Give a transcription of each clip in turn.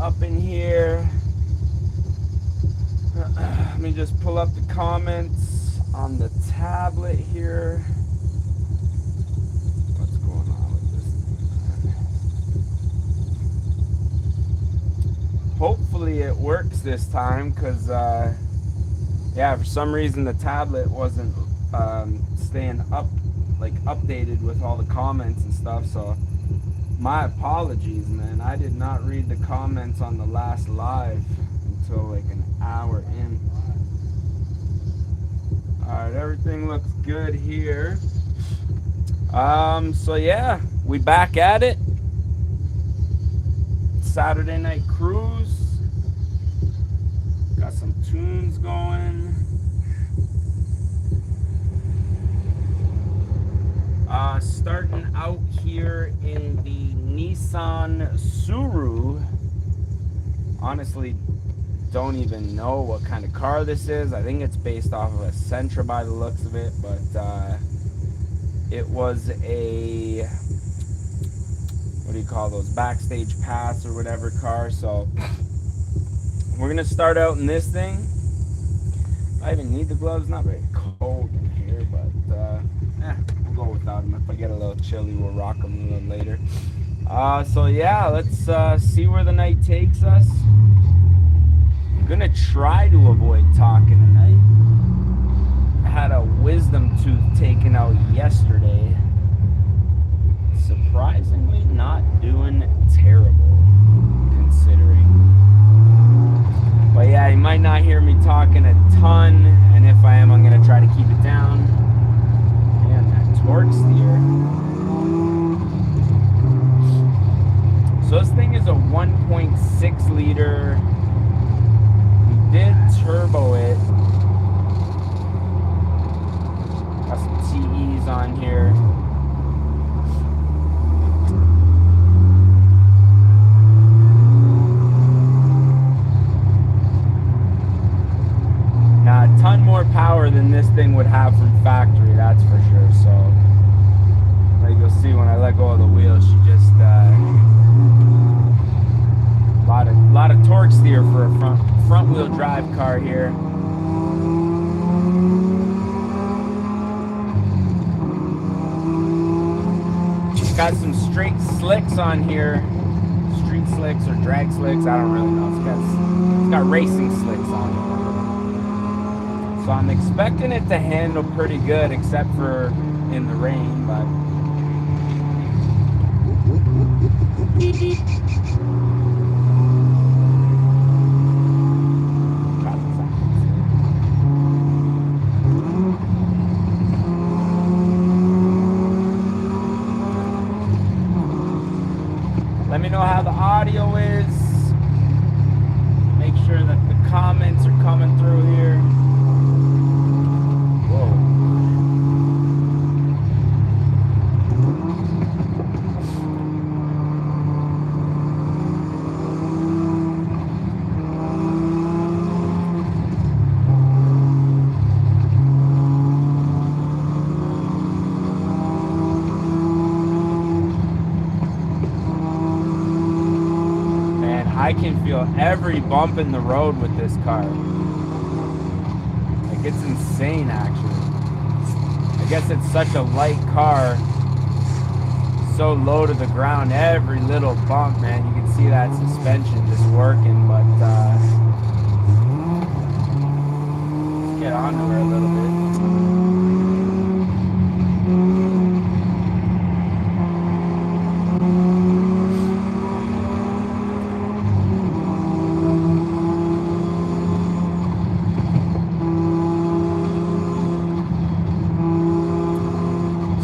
up in here. Let me just pull up the comments on the tablet here. What's going on with this thing? Hopefully it works this time, because yeah, for some reason the tablet wasn't staying updated with all the comments and stuff. So my apologies, man. I did not read the comments on the last live until like an hour in. Alright, everything looks good here. So yeah, we back at it. Saturday night cruise. Got some tunes going. Starting out here in the Nissan Suru. Honestly, don't even know what kind of car this is. I think it's based off of a Sentra by the looks of it, but it was a, what do you call those, backstage pass or whatever car. So we're gonna start out in this thing. I even need the gloves. Not very cold in here, but we'll go without them. If I get a little chilly, we'll rock them a little later. So yeah, let's see where the night takes us. I'm gonna try to avoid talking tonight. I had a wisdom tooth taken out yesterday. Surprisingly, not doing terrible, considering. But yeah, you might not hear me talking a ton, and if I am, I'm gonna try to keep it down. Man, that torque steer. So this thing is a 1.6 liter. Did turbo it. Got some TEs on here. Now a ton more power than this thing would have from factory, that's for sure. So like you'll see when I let go of the wheel, she just lot of torque steer for a front wheel drive car here. Got some straight slicks on here, street slicks or drag slicks, I don't really know. It's got racing slicks on it. So I'm expecting it to handle pretty good, except for in the rain, but let me know how the audio is. Make sure that the comments are coming through here. Whoa. I can feel every bump in the road with this car. Like, it's insane, actually. I guess it's such a light car, so low to the ground. Every little bump, man, you can see that suspension just working. But let's get onto her a little bit.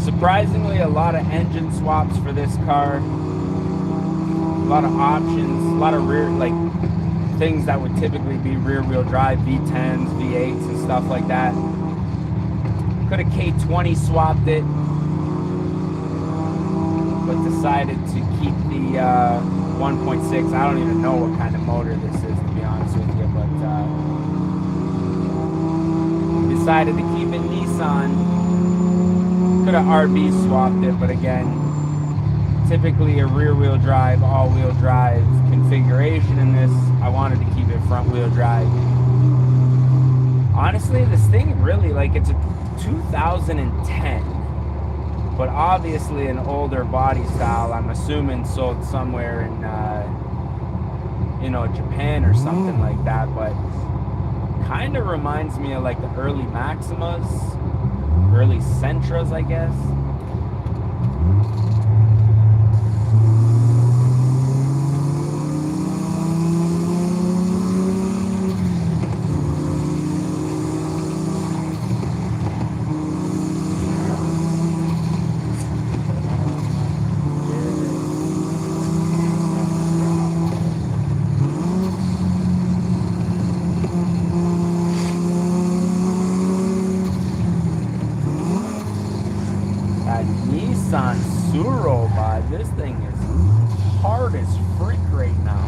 Surprisingly, a lot of engine swaps for this car. A lot of options, a lot of rear, like things that would typically be rear-wheel drive, V10s, V8s, and stuff like that. Could have K20 swapped it, but decided to keep the 1.6. I don't even know what kind of motor this is, to be honest with you, but decided to keep it Nissan. Could have RB swapped it, but again, typically a rear-wheel drive, all-wheel drive configuration configuration in this, I wanted to keep it front wheel drive. Honestly, this thing really, like, it's a 2010, but obviously an older body style. I'm assuming sold somewhere in, you know, Japan or something like that, but kind of reminds me of like the early Maximas, early Sentras, I guess. Nissan Suro, bud. This thing is hard as frick right now.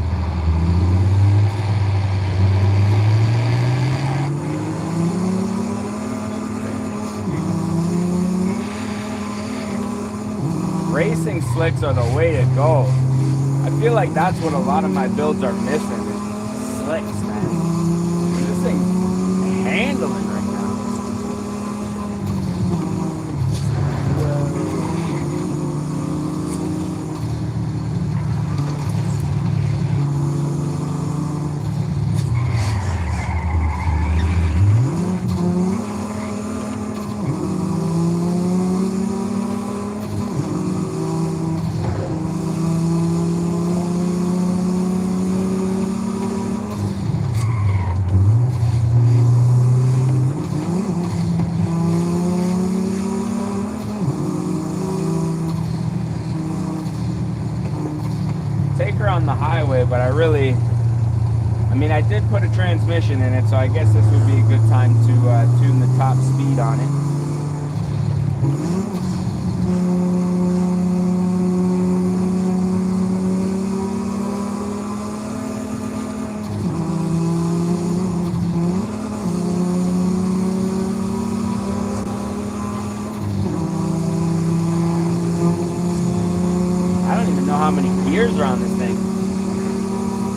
Racing slicks are the way to go. I feel like that's what a lot of my builds are missing. Slicks, man. This thing's handling right now. On the highway, but I mean, I did put a transmission in it, so I guess this would be a good time to tune the top speed on it. I don't even know how many gears are on this thing.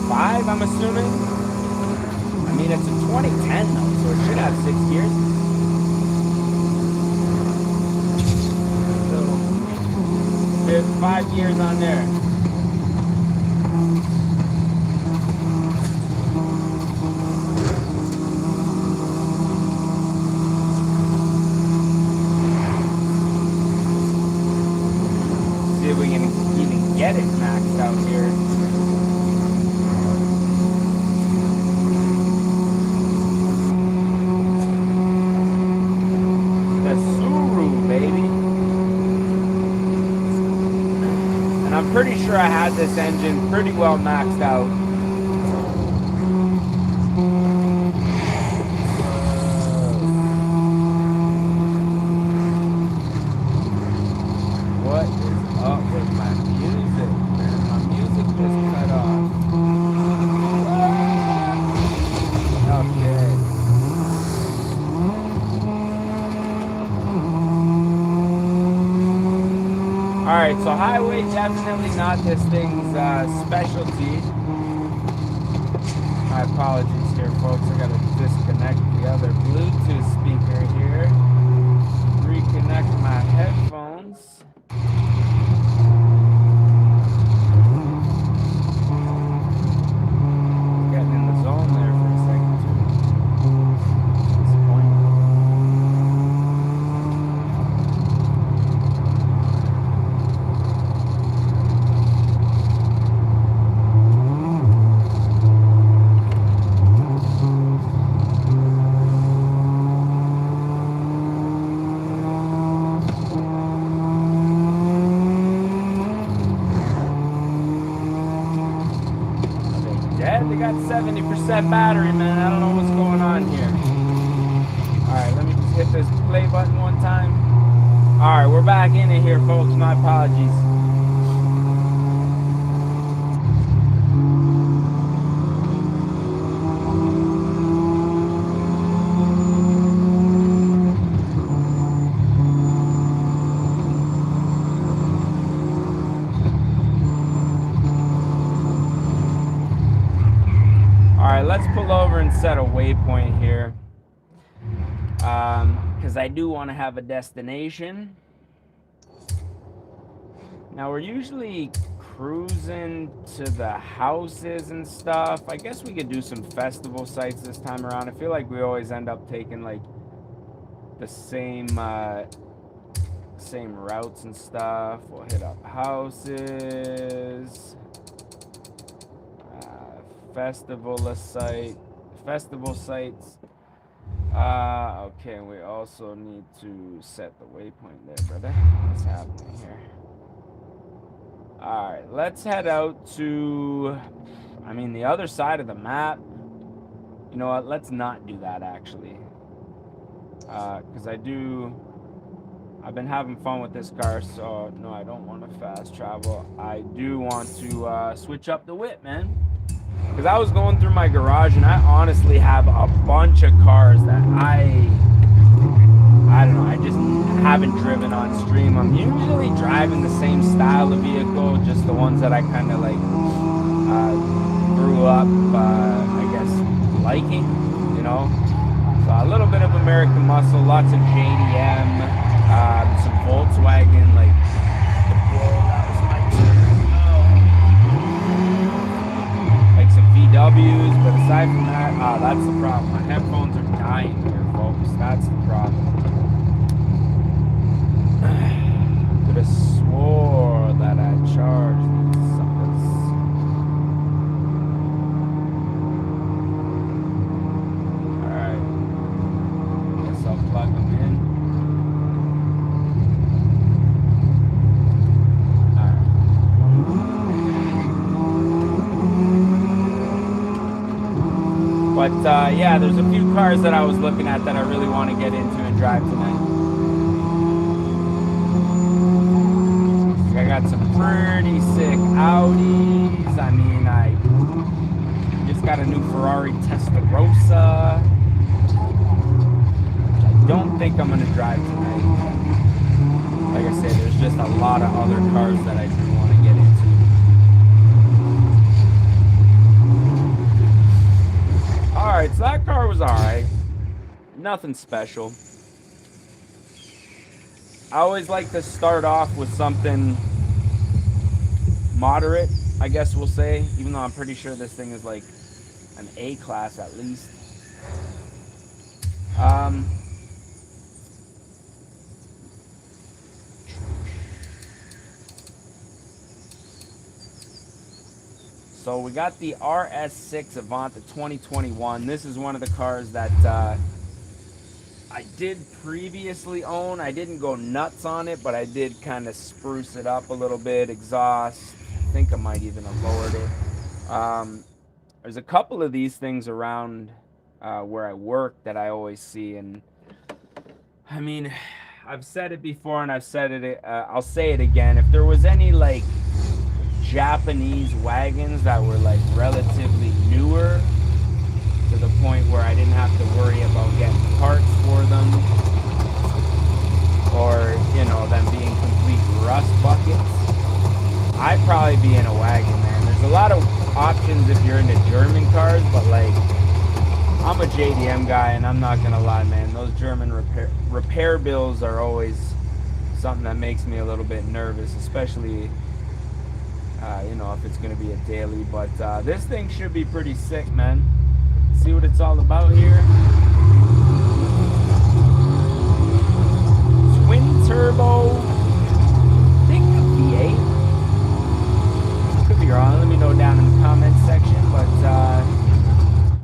5, I'm assuming. I mean, it's a 2010 though, so it should have 6 gears. So, there's 5 gears on there. See if we can even get it maxed out here. I'm pretty sure I had this engine pretty well maxed out. What is up with my music, man? My music just cut off. Okay. Alright, so highway, definitely not this thing's specialty. My apologies here, folks. I gotta disconnect the other Bluetooth speaker here. Reconnect my headphones. Getting in the zone there for a second, too. Disappointing. They got 70% battery, man. I don't know what's going on here. Alright, let me just hit this play button one time. Alright, we're back in it here, folks. My apologies. right, let's pull over and set a waypoint here. Because I do want to have a destination. Now, we're usually cruising to the houses and stuff. I guess we could do some festival sites this time around. I feel like we always end up taking, like, the same routes and stuff. We'll hit up houses. Festival sites. Okay, we also need to set the waypoint there, brother. What's happening here? All right, let's head out to, I mean, the other side of the map. You know what? Let's not do that, actually. Because I've been having fun with this car, so no, I don't want to fast travel. I do want to switch up the whip, man. Because I was going through my garage, and I honestly have a bunch of cars that I don't know, I just haven't driven on stream. I'm usually driving the same style of vehicle, just the ones that I kind of like grew up, I guess, liking, you know. So a little bit of American muscle, lots of JDM, some Volkswagen, like, like some VWs, but aside from that, that's the problem. My headphones are dying here, folks. That's the problem. Could have swore that I charged these suckers. Alright. Guess I'll plug them in. Alright. But yeah, there's a few cars that I was looking at that I really want to get into and drive tonight. I got some pretty sick Audis. I mean, I just got a new Ferrari Testarossa, which I don't think I'm going to drive tonight. Like I said, there's just a lot of other cars that I do want to get into. Alright, so that car was alright. Nothing special. I always like to start off with something moderate, I guess we'll say, even though I'm pretty sure this thing is like an A class at least. So we got the RS6 Avant, the 2021. This is one of the cars that I did previously own. I didn't go nuts on it, but I did kind of spruce it up a little bit. Exhaust, I think I might even have lowered it. There's a couple of these things around where I work that I always see, and I mean, I've said it before and I've said it, I'll say it again. If there was any like Japanese wagons that were like relatively newer, to the point where I didn't have to worry about getting parts for them, or, you know, them being complete rust buckets, I'd probably be in a wagon, man. There's a lot of options if you're into German cars, but like, I'm a JDM guy, and I'm not gonna lie, man, those German repair bills are always something that makes me a little bit nervous, especially you know, if it's gonna be a daily. But this thing should be pretty sick, man. See what it's all about here. Twin turbo, I think V8. Could be wrong. Let me know down in the comments section. But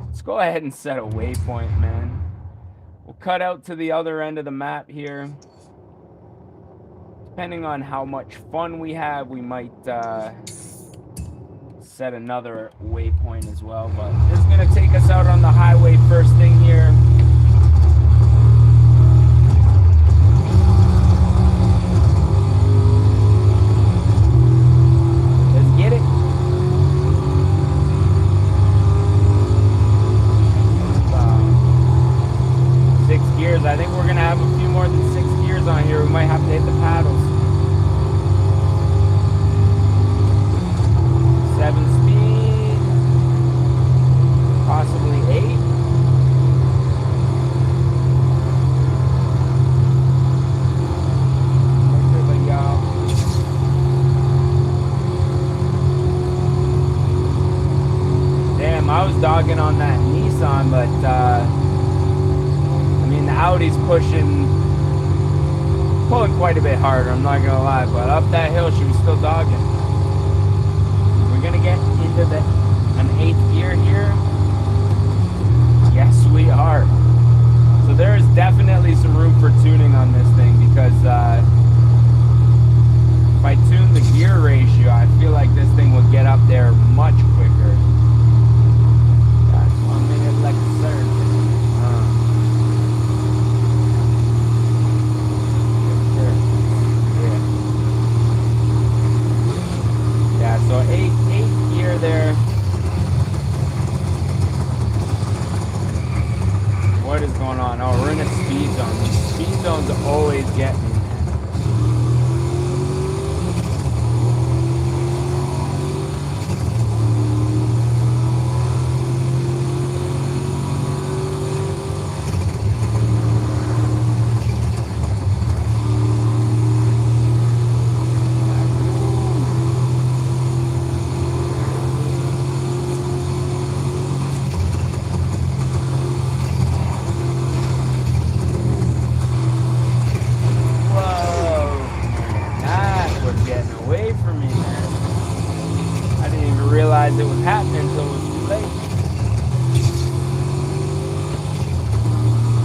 let's go ahead and set a waypoint, man. We'll cut out to the other end of the map here. Depending on how much fun we have, we might set another waypoint as well, but this is going to take us out on the highway first thing here. Let's get it. Six gears. I think we're going to have a few more than 6 gears on here. We might have to hit the paddles. 7 speed, was dogging on that Nissan, but I mean the Audi's pulling quite a bit harder, I'm not gonna lie, but up that hill she was still dogging. We're gonna get into an 8th gear here. Yes, we are. So there is definitely some room for tuning on this thing, because if I tune the gear ratio, I feel like this thing will get up there much quicker. That's 1 minute like a surge. Yeah, so 8th gear there. What is going on? Oh, we're in a speed zone. The speed zones always get me. It was happening until it was too late.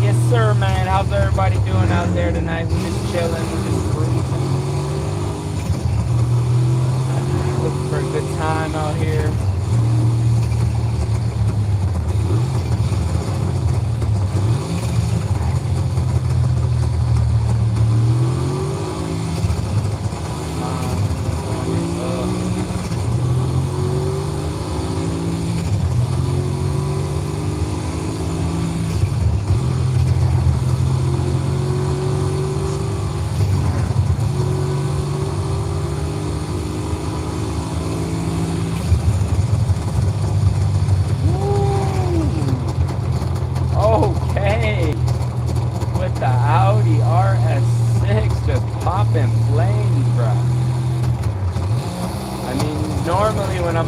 Yes, sir, man. How's everybody doing out there tonight? We're just chilling, we're just cruising. Looking for a good time out here.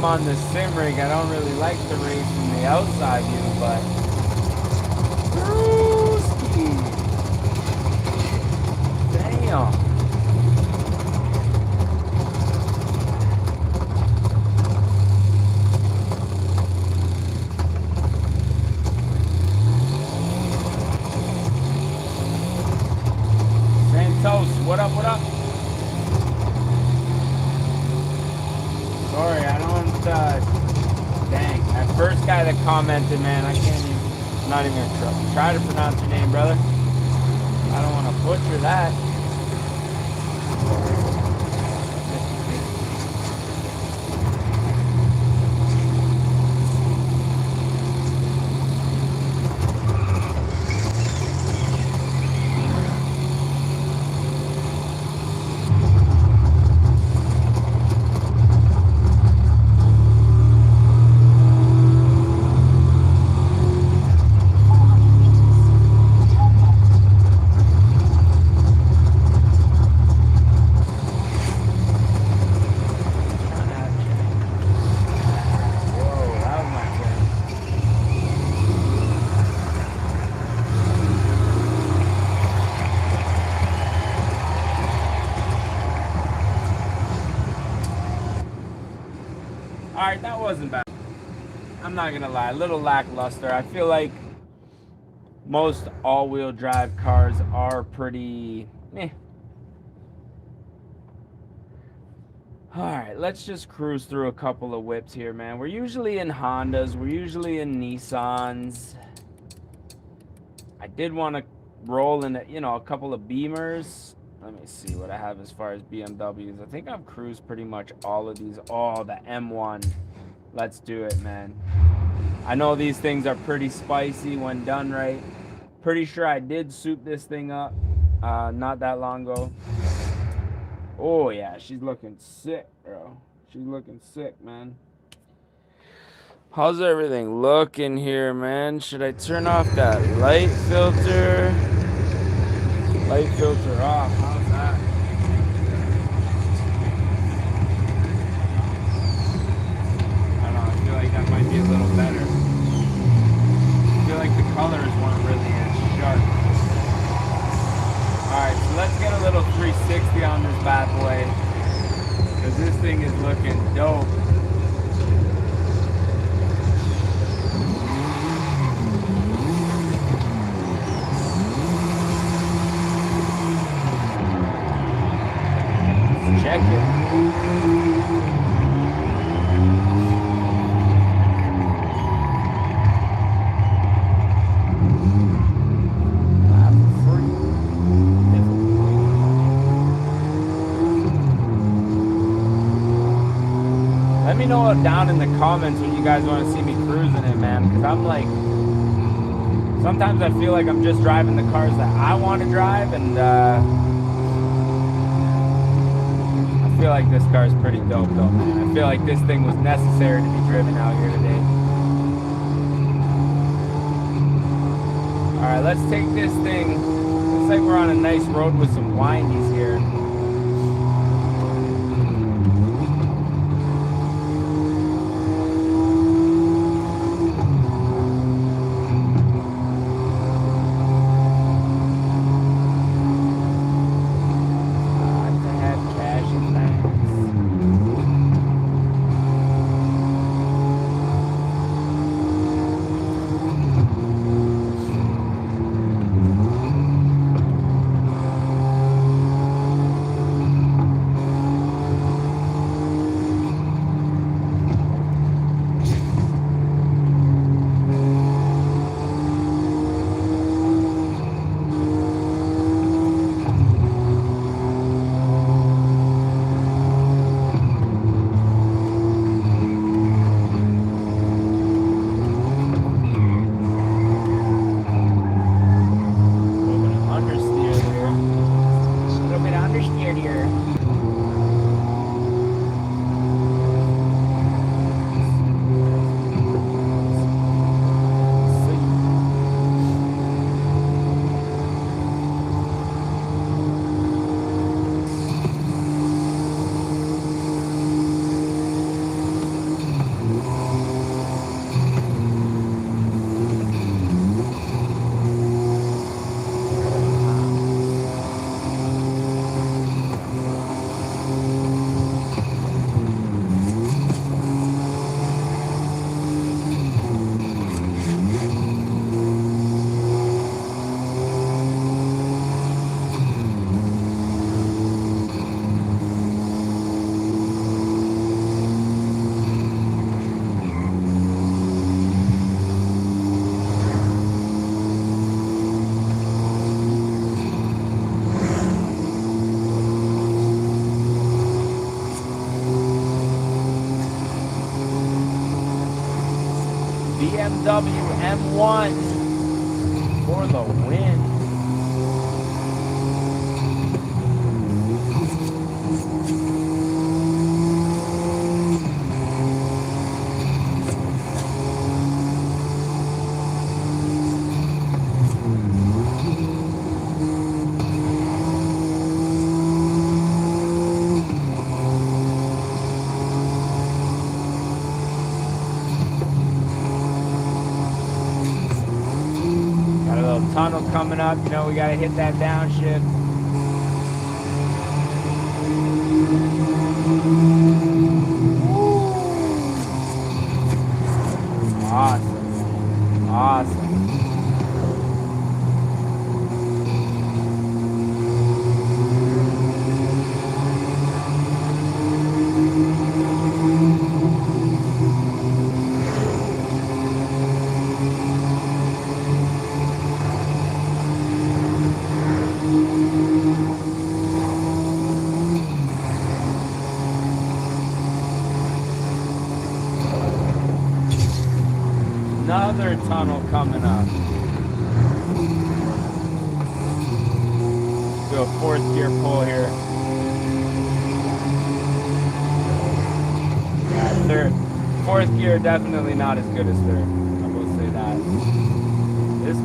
On the sim rig, I don't really like to race from the outside view, but damn. Santos, what up, what up? Sorry, I don't, dang, that first guy that commented, man, I can't even, I'm not even gonna try to pronounce your name, brother. I don't want to butcher that. Alright, that wasn't bad. I'm not gonna lie, a little lackluster. I feel like most all-wheel drive cars are pretty meh. Alright, let's just cruise through a couple of whips here, man. We're usually in Hondas, we're usually in Nissans. I did want to roll in, a couple of Beamers. Let me see what I have as far as BMWs. I think I've cruised pretty much all of these. Oh, the M1. Let's do it, man. I know these things are pretty spicy when done right. Pretty sure I did soup this thing up not that long ago. Oh, yeah, she's looking sick, bro. She's looking sick, man. How's everything looking here, man? Should I turn off that light filter? Light filter off. How's that? I don't know. I feel like that might be a little better. thing is looking dope. Let's check it. Let me know down in the comments what you guys want to see me cruising in, man. Because I'm like, sometimes I feel like I'm just driving the cars that I want to drive, and I feel like this car is pretty dope, though, man. I feel like this thing was necessary to be driven out here today. All right, let's take this thing. Looks like we're on a nice road with some windies here. BMW M1 for the win. Tunnel coming up, you know, we gotta hit that downshift. Awesome. Awesome. Another tunnel coming up. Do a fourth gear pull here. Yeah, third. Fourth gear definitely not as good as third. I will say that. This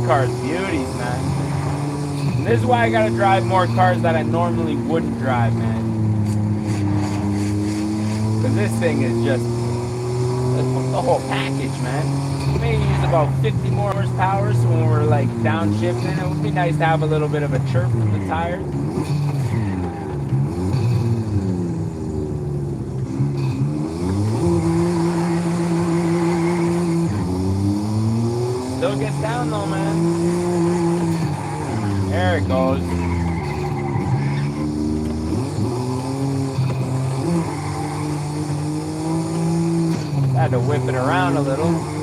car is beauties, man. And this is why I gotta drive more cars that I normally wouldn't drive, man. Because this thing is just the whole package, man. We may use about 50 more horsepower, so when we're like downshifting, it would be nice to have a little bit of a chirp from the tires. Still gets down though, man. There it goes. Had to whip it around a little.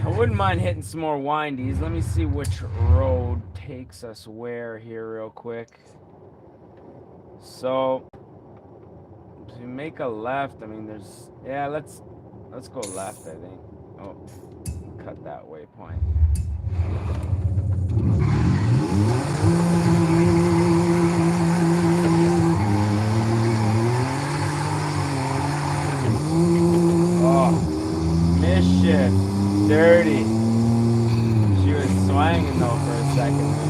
I wouldn't mind hitting some more windies. Let me see which road takes us where here real quick. So if you make a left, I mean there's, yeah, let's go left, I think. Oh, cut that waypoint. Oh, mischief. Dirty. She was swanging though for a second there.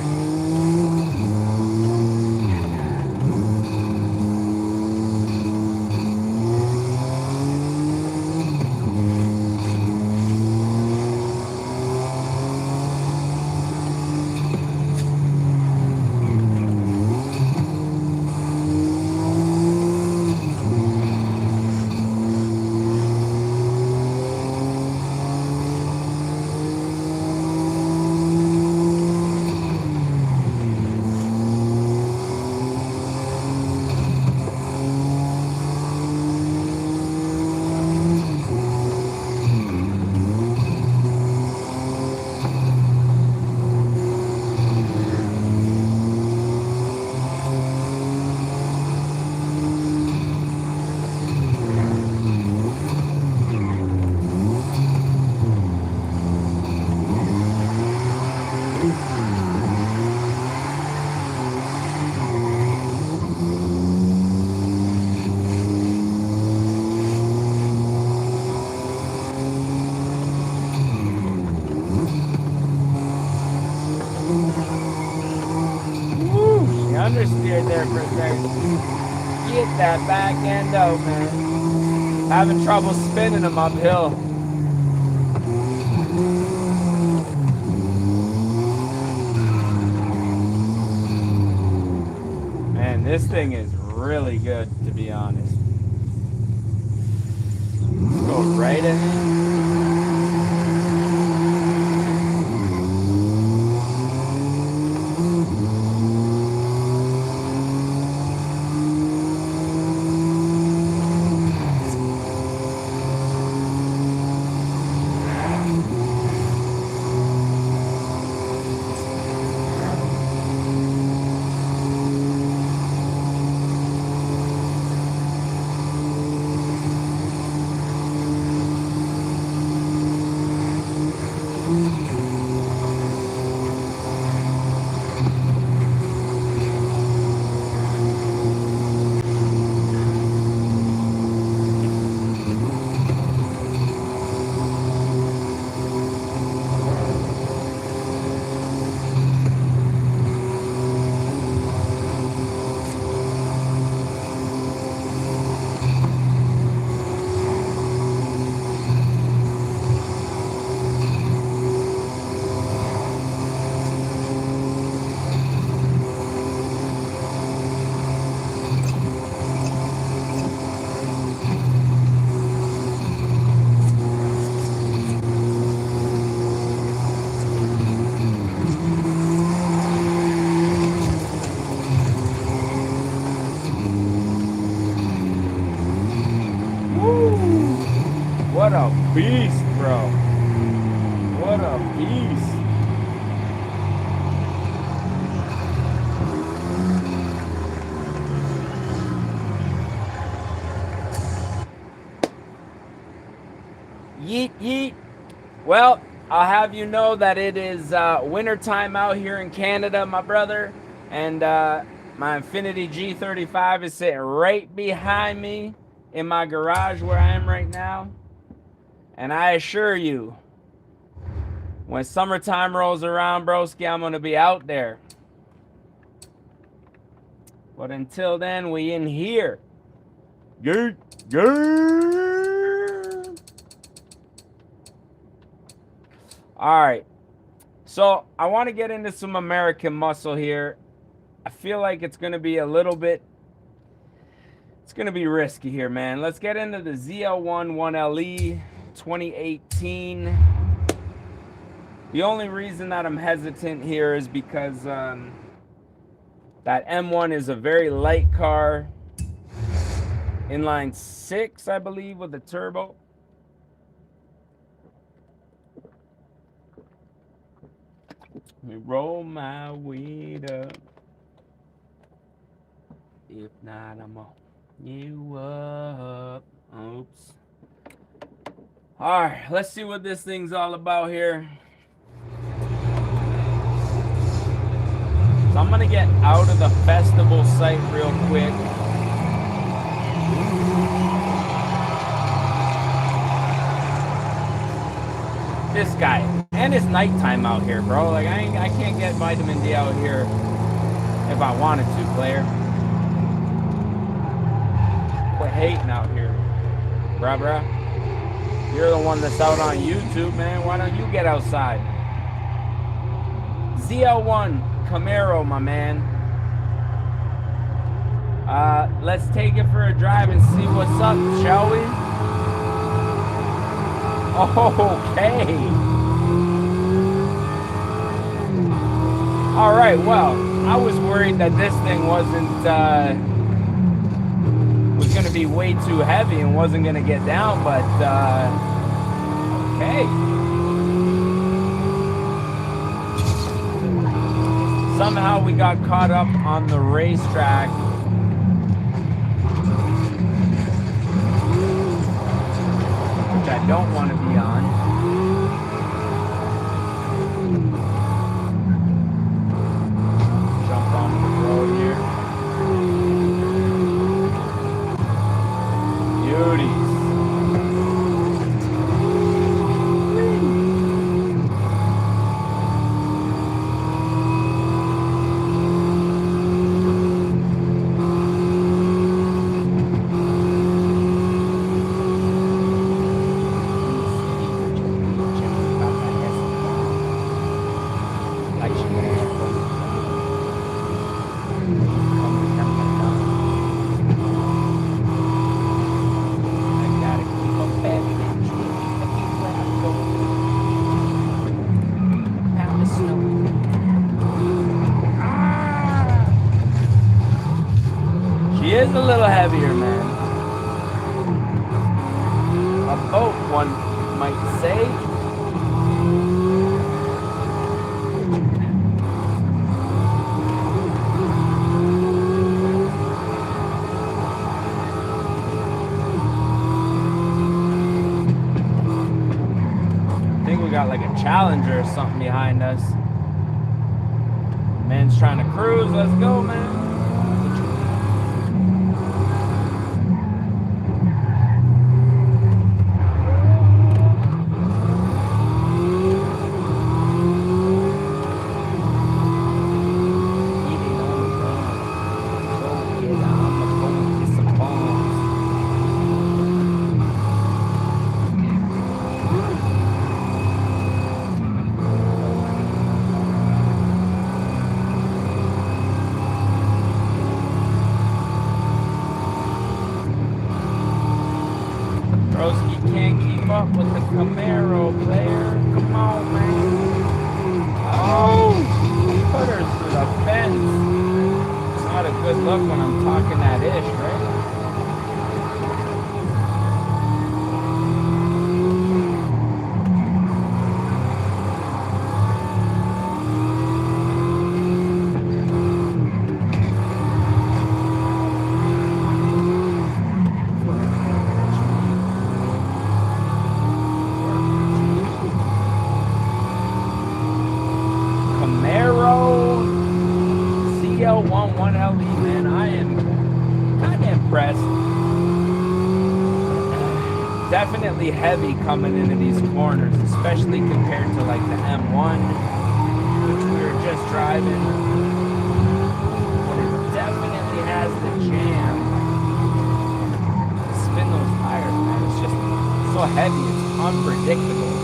Understeered there for a second. Get that back end out, man. Having trouble spinning them uphill. Man, this thing is really good, to be honest. Let's go right in. What a beast, bro. What a beast. Yeet, yeet. Well, I'll have you know that it is winter time out here in Canada, my brother. And my Infiniti G35 is sitting right behind me in my garage where I am right now. And I assure you, when summertime rolls around, broski, I'm going to be out there. But until then, we in here. Yeet, yeet. All right. So I want to get into some American muscle here. I feel like it's going to be a little bit, it's going to be risky here, man. Let's get into the ZL1LE 2018. The only reason that I'm hesitant here is because that M1 is a very light car. Inline 6, I believe, with a turbo. Let me roll my weed up. If not, I'm on you up. Oops. All right, let's see what this thing's all about here. So I'm gonna get out of the festival site real quick. This guy, and it's nighttime out here, bro. Like I can't get vitamin D out here if I wanted to, player. Quit hating out here, bruh. You're the one that's out on YouTube, man. Why don't you get outside? ZL1 Camaro, my man. Let's take it for a drive and see what's up, shall we? Okay. All right. Well, I was worried that this thing wasn't was going to be way too heavy and wasn't going to get down, but okay. Somehow we got caught up on the racetrack. Which I don't want to be on. Jump onto the road here. Beauties. She is a little heavier, man. A boat, one might say. I think we got like a Challenger or something behind us. Man's trying to cruise. Let's go, man. Can't keep up with the Camaro, player. Come on, man. Oh, put her through the fence. It's not a good look when I'm talking that ish, right? ZL1LE, man, I am kind of impressed. Definitely heavy coming into these corners, especially compared to like the M1, which we were just driving. But it definitely has the jam to spin those tires, man. It's just so heavy, it's unpredictable.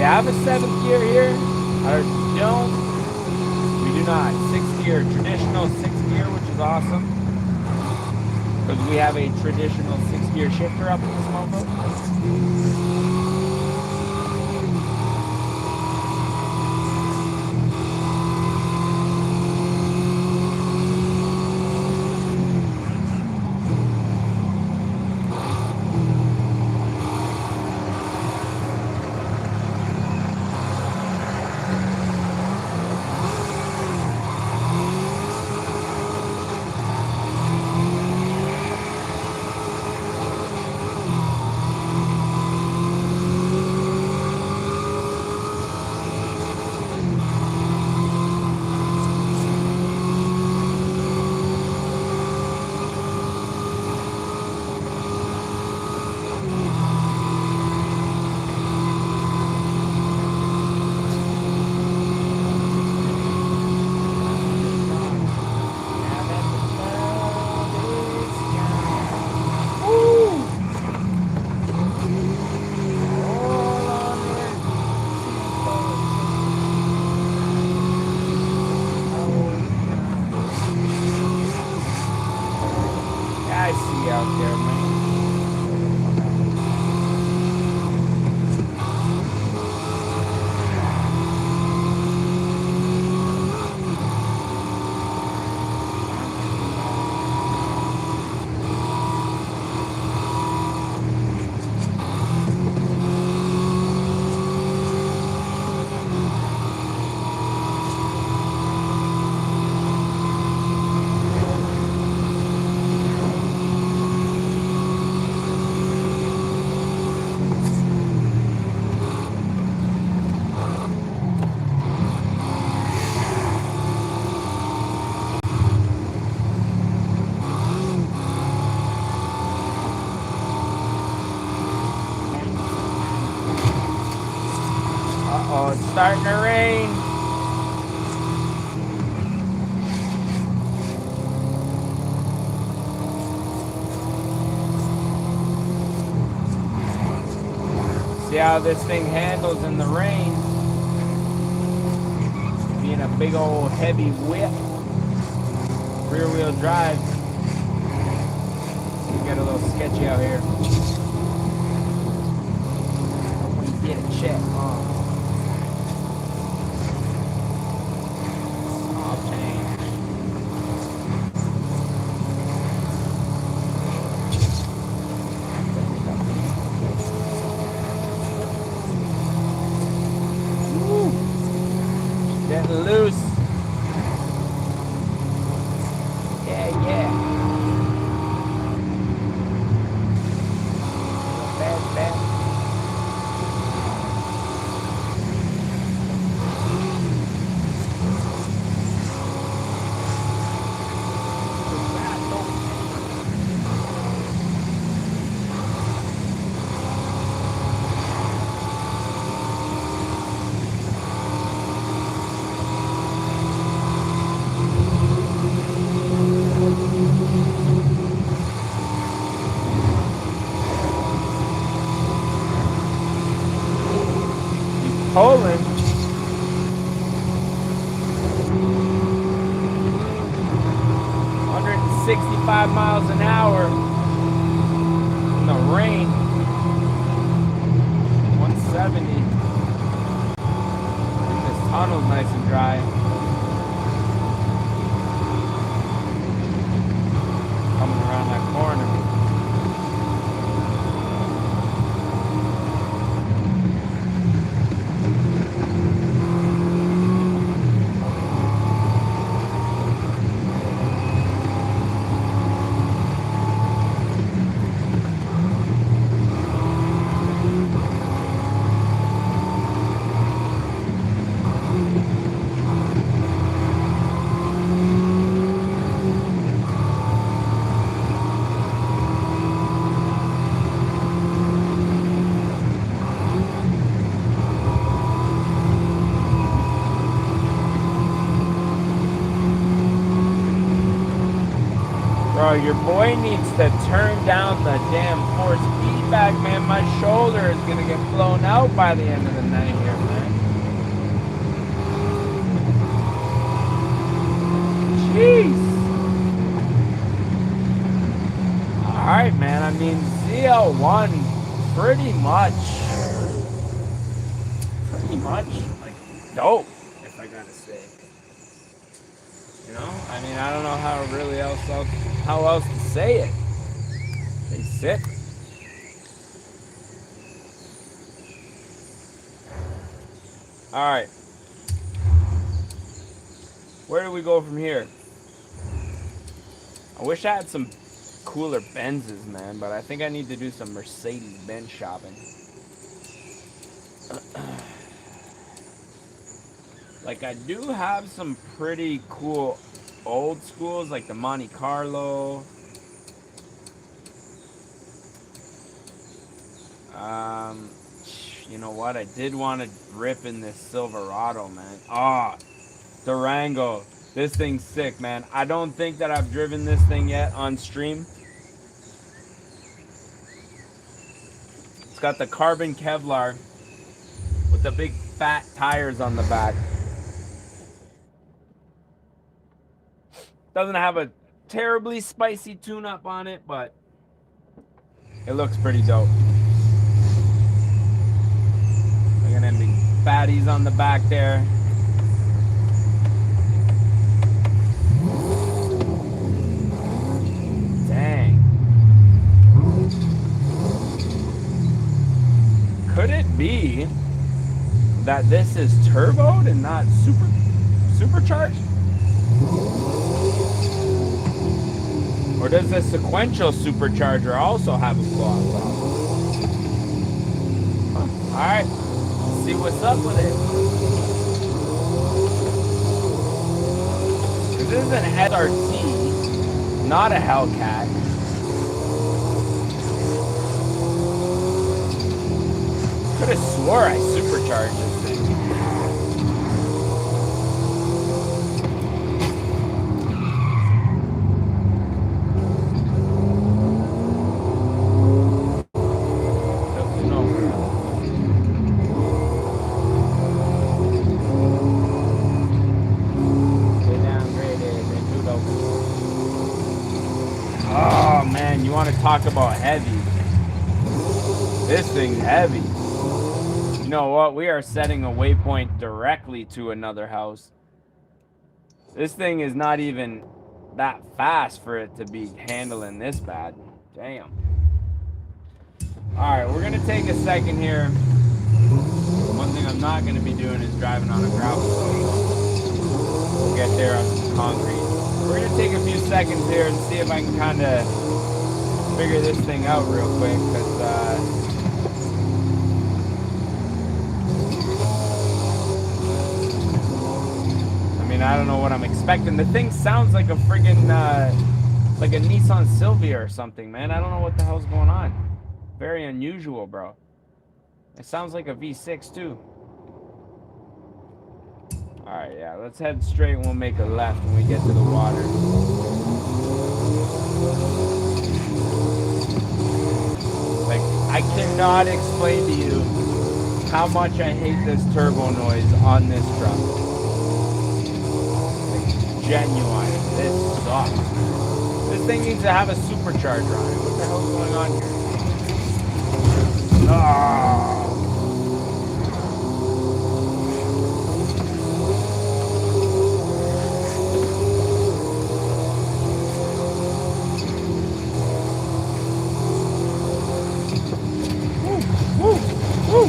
have a 7th gear here? Or don't? We do not. 6th gear, traditional 6th gear, which is awesome. Because we have a traditional 6th gear shifter up in this mofo. Uh-oh, it's starting to rain. See how this thing handles in the rain. Being a big old heavy whip. Rear wheel drive. We get a little sketchy out here. Get a check on. Getting loose. Yeah. Bad. Poland. 165 miles an hour in the rain. 170. This tunnel's nice and dry. Coming around that corner. Bro, your boy needs to turn down the damn force feedback, man. My shoulder is gonna get blown out by the end of the night here. Jeez. Alright, man. I mean, ZL1 pretty much, like, dope, if I gotta say. You know? I mean, I don't know how else to say it. They sick. Alright. Where do we go from here? I wish I had some cooler Benzes, man, but I think I need to do some Mercedes-Benz shopping. Like, I do have some pretty cool old schools, like the Monte Carlo. You know what? I did want to rip in this Silverado, man. Durango. This thing's sick, man. I don't think that I've driven this thing yet on stream. It's got the carbon Kevlar with the big fat tires on the back. Doesn't have a terribly spicy tune-up on it, but it looks pretty dope. Look at them big fatties on the back there. Dang. Could it be that this is turboed and not supercharged? Or does the sequential supercharger also have a blow-off valve? Alright, let's see what's up with it. This is an SRT, not a Hellcat. Could have swore I supercharged this thing. Oh man, you want to talk about heavy? This thing's heavy. You know what? We are setting a waypoint directly to another house. This thing is not even that fast for it to be handling this bad. Damn. Alright, we're going to take a second here. One thing I'm not going to be doing is driving on a gravel road. We'll get there on some concrete. We're going to take a few seconds here and see if I can kind of figure this thing out real quick, because I don't know what I'm expecting. The thing sounds like a friggin' like a Nissan Silvia or something, man. I don't know what the hell's going on. Very unusual, bro. It sounds like a V6 too. Alright, yeah, let's head straight and we'll make a left when we get to the water. Like, I cannot explain to you how much I hate this turbo noise on this truck. Genuine. This sucks. This thing needs to have a supercharger on it. What the hell's going on here? Oh. Woo, woo, woo.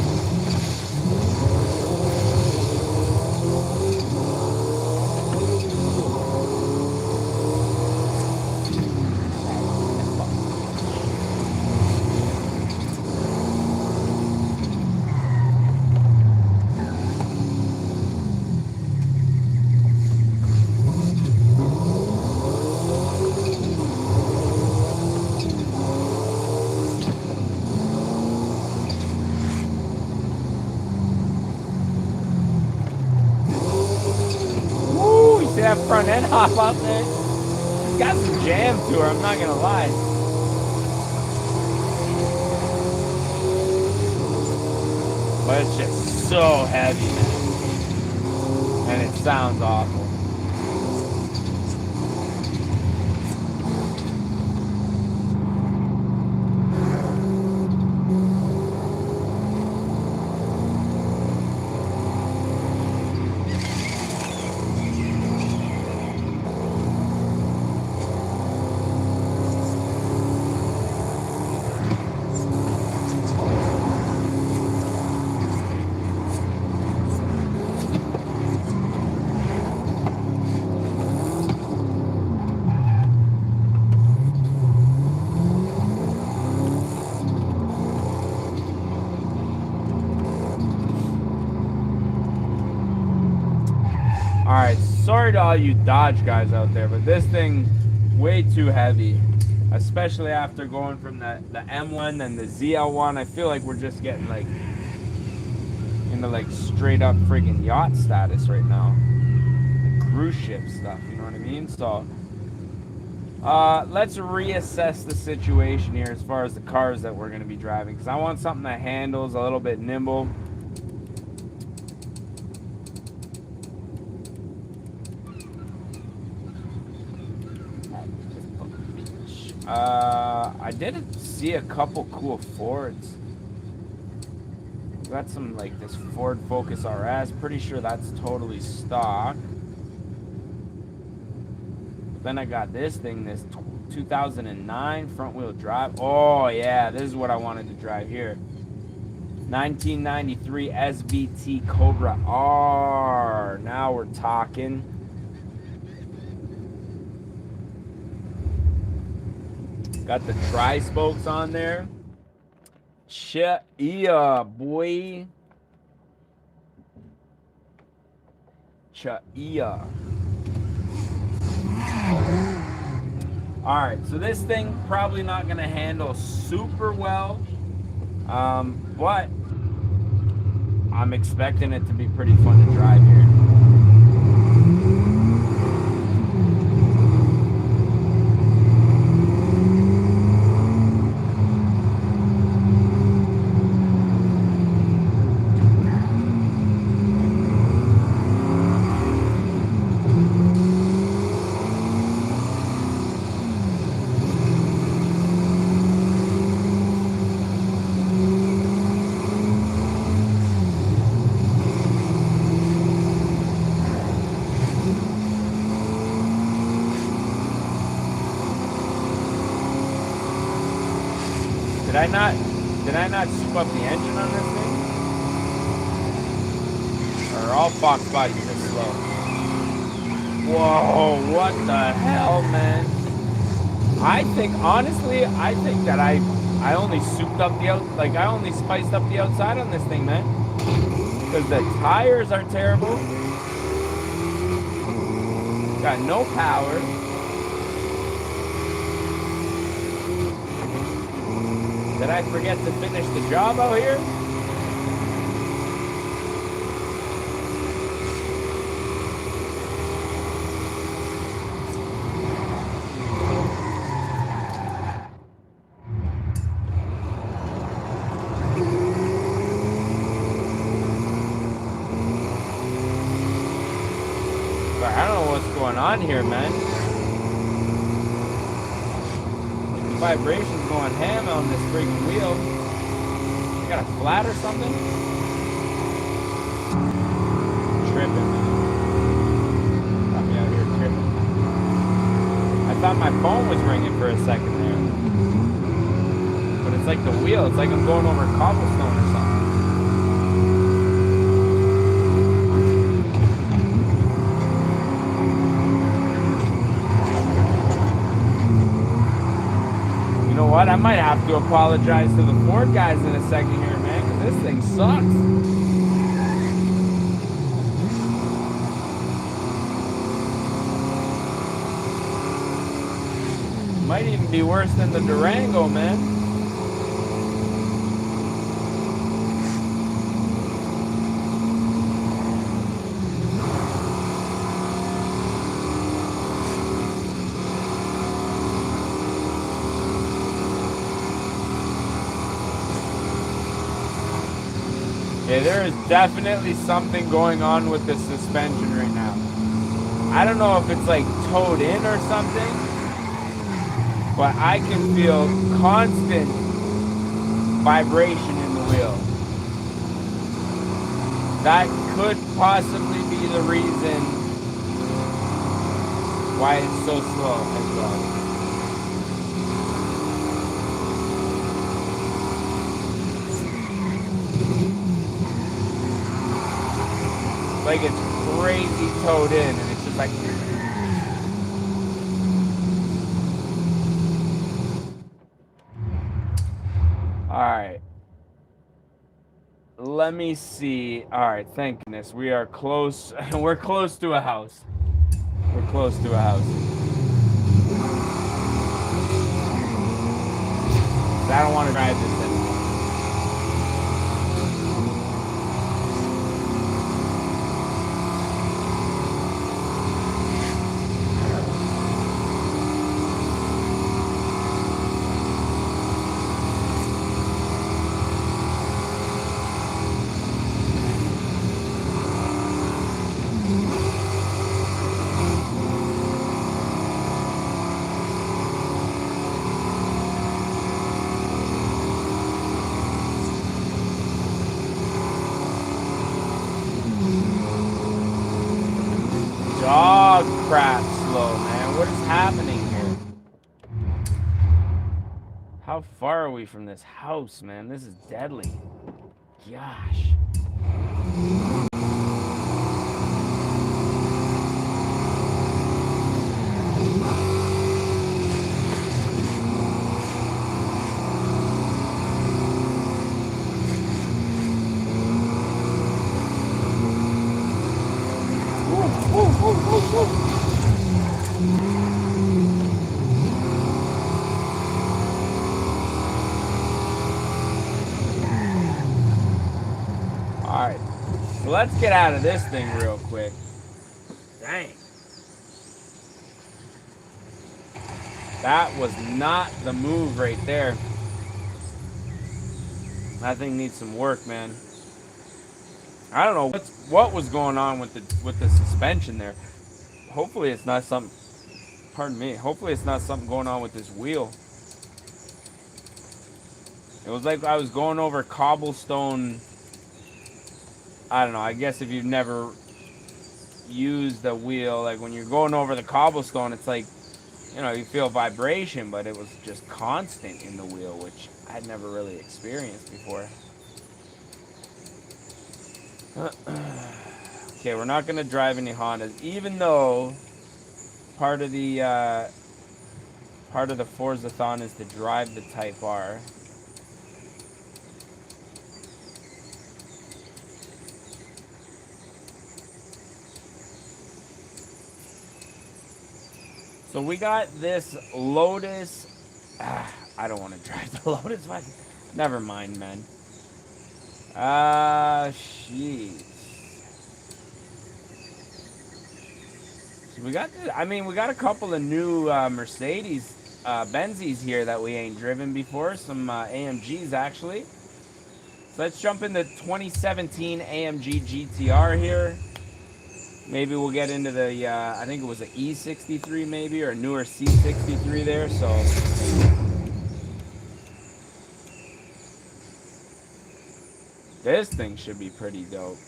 That front end hop up there. It's got some jam to her, I'm not gonna lie. But it's just so heavy, man. And it sounds awful. sorry to all you Dodge guys out there, but this thing way too heavy, especially after going from the M1 and the ZL1. I feel like we're just getting like into like straight up freaking yacht status right now, like cruise ship stuff, you know what I mean? So let's reassess the situation here as far as the cars that we're going to be driving, because I want something that handles a little bit nimble. I did see a couple cool Fords. Got some like this Ford Focus RS. Pretty sure that's totally stock. Then I got this thing, this 2009 front wheel drive. Oh yeah, this is what I wanted to drive here. 1993 SVT Cobra R. Now we're talking. Got the tri-spokes on there. Cha-ia, boy. Cha-ia. Alright, so this thing probably not going to handle super well. But I'm expecting it to be pretty fun to drive here. Did I not soup up the engine on this thing? Or are all Fox bodies this slow? Whoa, what the hell, man? I think, honestly, I think that I only souped up the I only spiced up the outside on this thing, man. Because the tires are terrible. Got no power. Did I forget to finish the job out here? But I don't know what's going on here, man. Vibrations going ham on this freaking wheel. You got a flat or something? Tripping, man. Got me out here tripping. I thought my phone was ringing for a second there. But it's like the wheel. It's like I'm going over cobblestone or something. What? I might have to apologize to the Ford guys in a second here, man, because this thing sucks. Might even be worse than the Durango, man. Yeah, there is definitely something going on with the suspension right now. I don't know if it's like towed in or something, but I can feel constant vibration in the wheel. That could possibly be the reason why it's so slow as well. Like it's crazy towed in, and it's just like. All right. Let me see. All right, thank goodness we are close. We're close to a house. We're close to a house. I don't want to drive this anymore. Dog crap slow, man. What is happening here? How far are we from this house, man? This is deadly. Gosh. Alright, so let's get out of this thing real quick. Dang. That was not the move right there. That thing needs some work, man. I don't know what was going on with the suspension there. Hopefully it's not something, pardon me, hopefully it's not something going on with this wheel. It was like I was going over cobblestone. I don't know, I guess if you've never used the wheel, like when you're going over the cobblestone, it's like, you know, you feel vibration, but it was just constant in the wheel, which I'd never really experienced before. Okay, we're not going to drive any Hondas, even though part of the Forza-thon is to drive the Type R. So we got this Lotus. I don't want to drive the Lotus. Never mind, man. Jeez. So we got, we got a couple of new Mercedes Benzes here that we ain't driven before. Some AMGs actually. So let's jump into 2017 AMG GTR here. Maybe we'll get into the, I think it was an E63 maybe, or a newer C63 there, so. This thing should be pretty dope.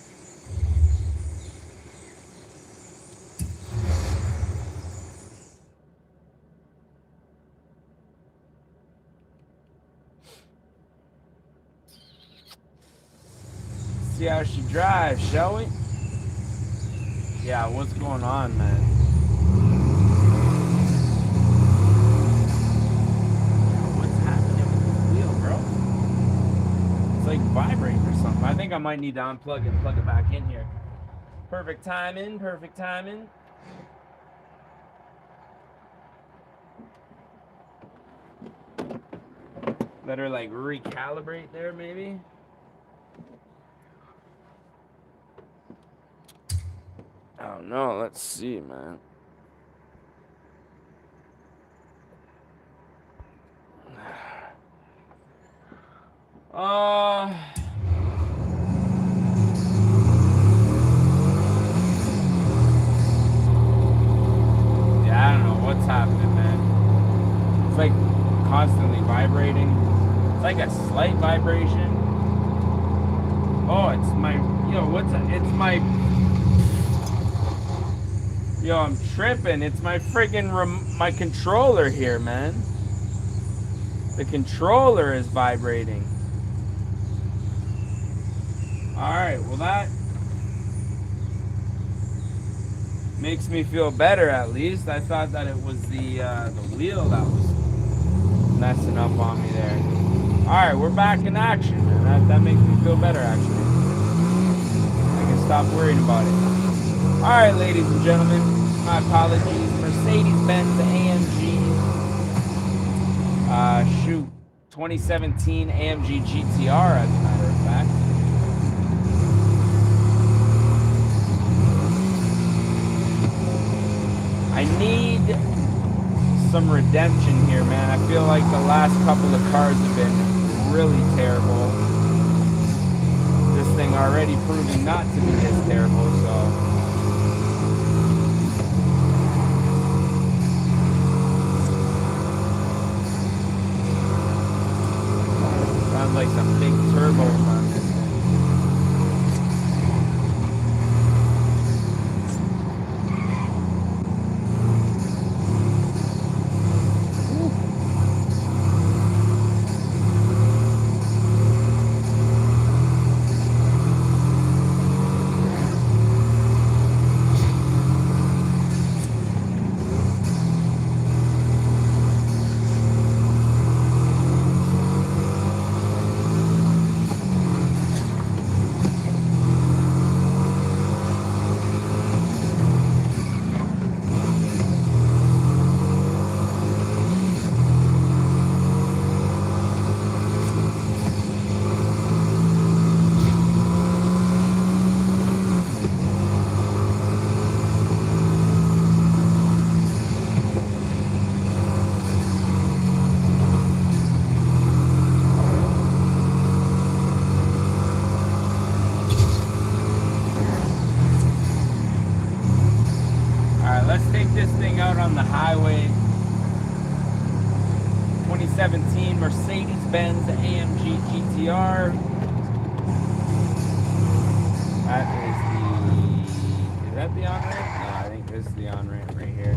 See how she drives, shall we? Yeah, what's going on, man? What's happening with this wheel, bro? It's like vibrating or something. I think I might need to unplug it and plug it back in here. Perfect timing, perfect timing. Let her like recalibrate there, maybe. Oh no, let's see, man. Yeah, I don't know what's happening, man. It's like constantly vibrating. It's like a slight vibration. Oh, it's my, it's my, I'm tripping. It's my freaking my controller here, man. The controller is vibrating. Alright, well that makes me feel better at least. I thought that it was the wheel that was messing up on me there. Alright, we're back in action, man. That makes me feel better, actually. I can stop worrying about it. Alright, ladies and gentlemen. My apologies. Mercedes-Benz AMG. 2017 AMG GTR, as a matter of fact. I need some redemption here, man. I feel like the last couple of cars have been really terrible. This thing already proving not to be this terrible, so. Sounds like some big turbos on this thing. Let's take this thing out on the highway. 2017 Mercedes-Benz AMG GTR. Is that the on-ramp? No, I think this is the on-ramp right here.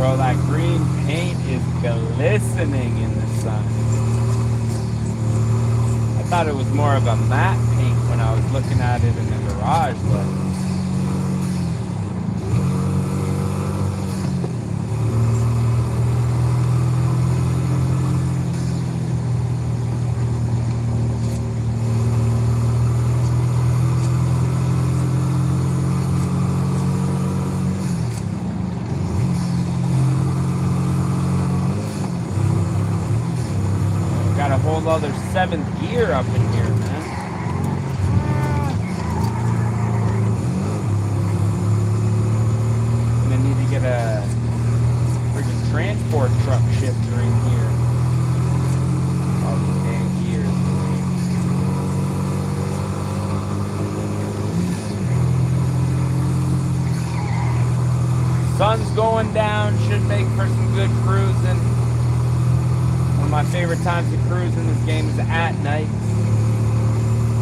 Bro, that green paint is glistening in the sun. I thought it was more of a matte paint when I was looking at it in the garage, but got a whole other 7th gear up in here, man. Gonna need to get a freaking transport truck shifter in here. All these damn gears. Sun's going down, should make for some good cruising. One of my favorite times to cruise in this game is at night.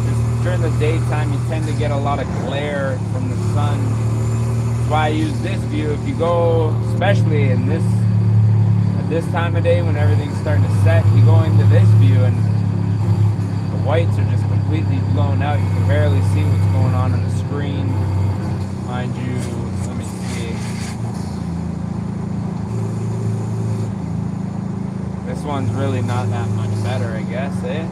Just during the daytime, you tend to get a lot of glare from the sun. That's why I use this view. If you go, especially in this at this time of day when everything's starting to set, you go into this view and the whites are just completely blown out. You can barely see what's going on the screen. Mind you, let me see. This one's really not that much better, I guess, eh?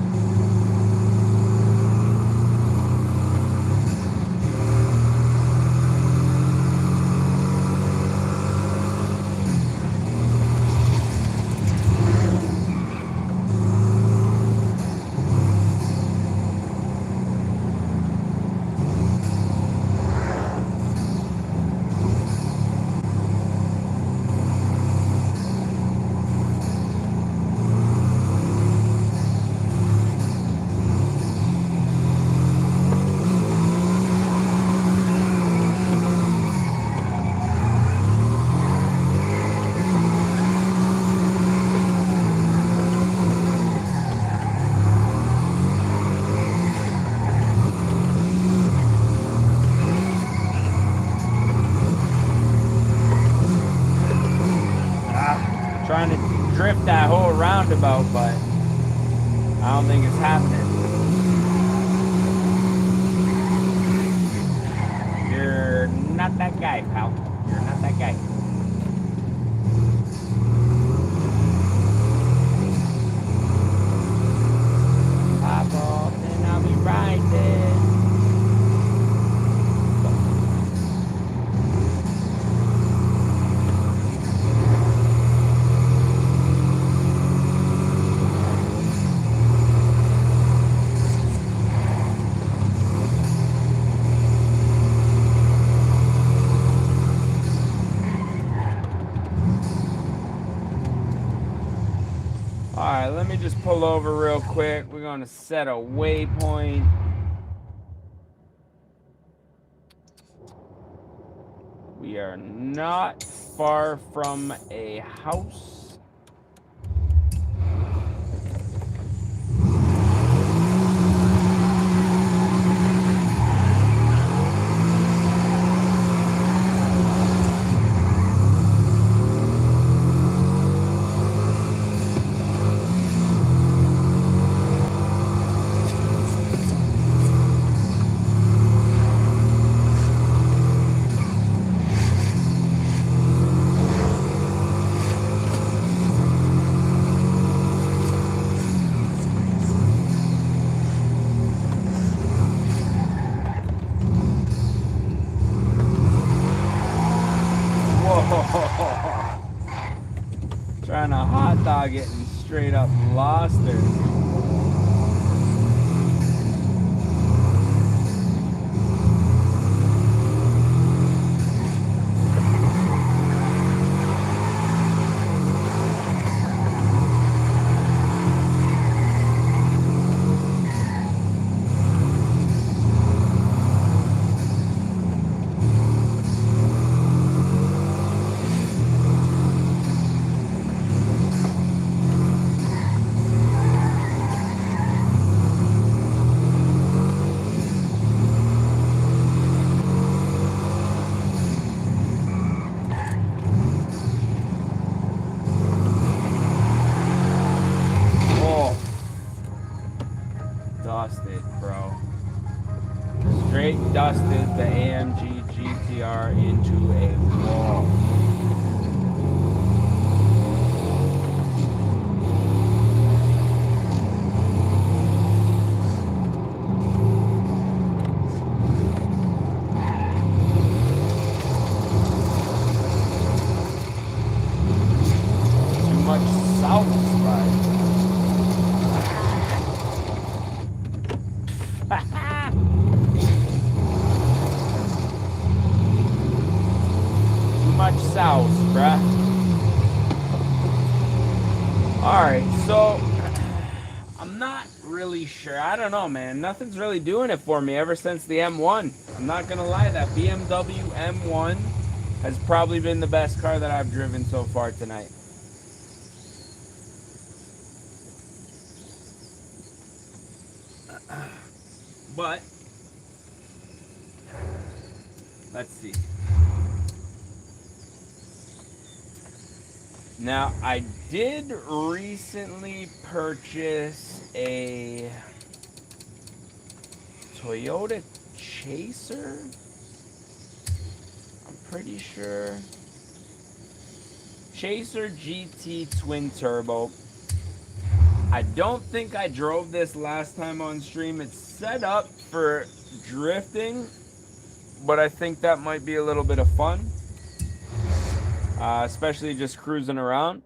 Trying to drift that whole roundabout, but I don't think it's happening. You're not that guy, pal. You're not that guy. Pop off and I'll be right there. Alright, let me just pull over real quick. We're going to set a waypoint. We are not far from a house. Trying to hot dog it and straight up lost her. dusted the AMG GTR into a wall. Too much south slide. Much south, bruh. Alright, so I'm not really sure. I don't know, man. Nothing's really doing it for me ever since the M1. I'm not gonna lie, that BMW M1 has probably been the best car that I've driven so far tonight. But let's see. Now, I did recently purchase a Toyota Chaser. I'm pretty sure. Chaser GT Twin Turbo. I don't think I drove this last time on stream. It's set up for drifting, but I think that might be a little bit of fun. Especially just cruising around.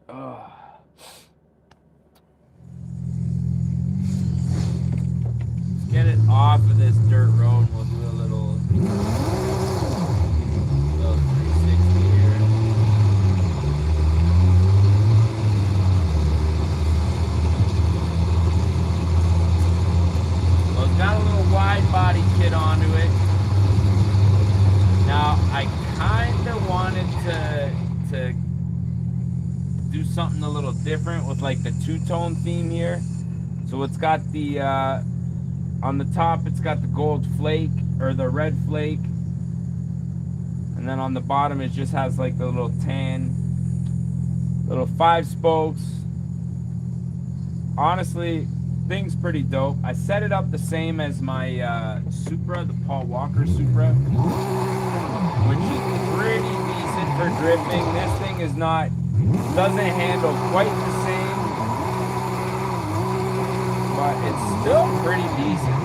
Oh. Let's get it off of this dirt road. We'll do a little 360 here. Well, it's got a little wide body kit onto it. Now, I kind of wanted to do something a little different with like the two-tone theme here. So it's got the, on the top, it's got the gold flake, or the red flake. And then on the bottom, it just has like the little tan, little 5 spokes. Honestly, thing's pretty dope. I set it up the same as my Supra, the Paul Walker Supra, which is pretty decent for drifting. This thing is not, doesn't handle quite the same, but it's still pretty decent.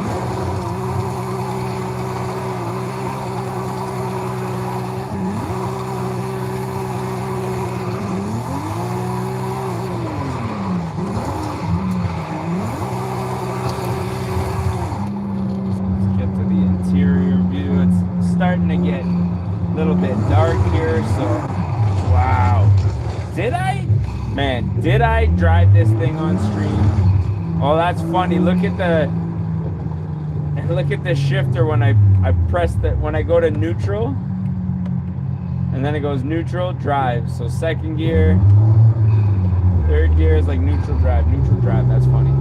Let's get to the interior view. It's starting to get a little bit dark here, so wow. Did I drive this thing on stream? Oh, that's funny. Look at the shifter when I press that, when I go to neutral, and then it goes neutral, drive. So second gear, third gear is like neutral drive. That's funny.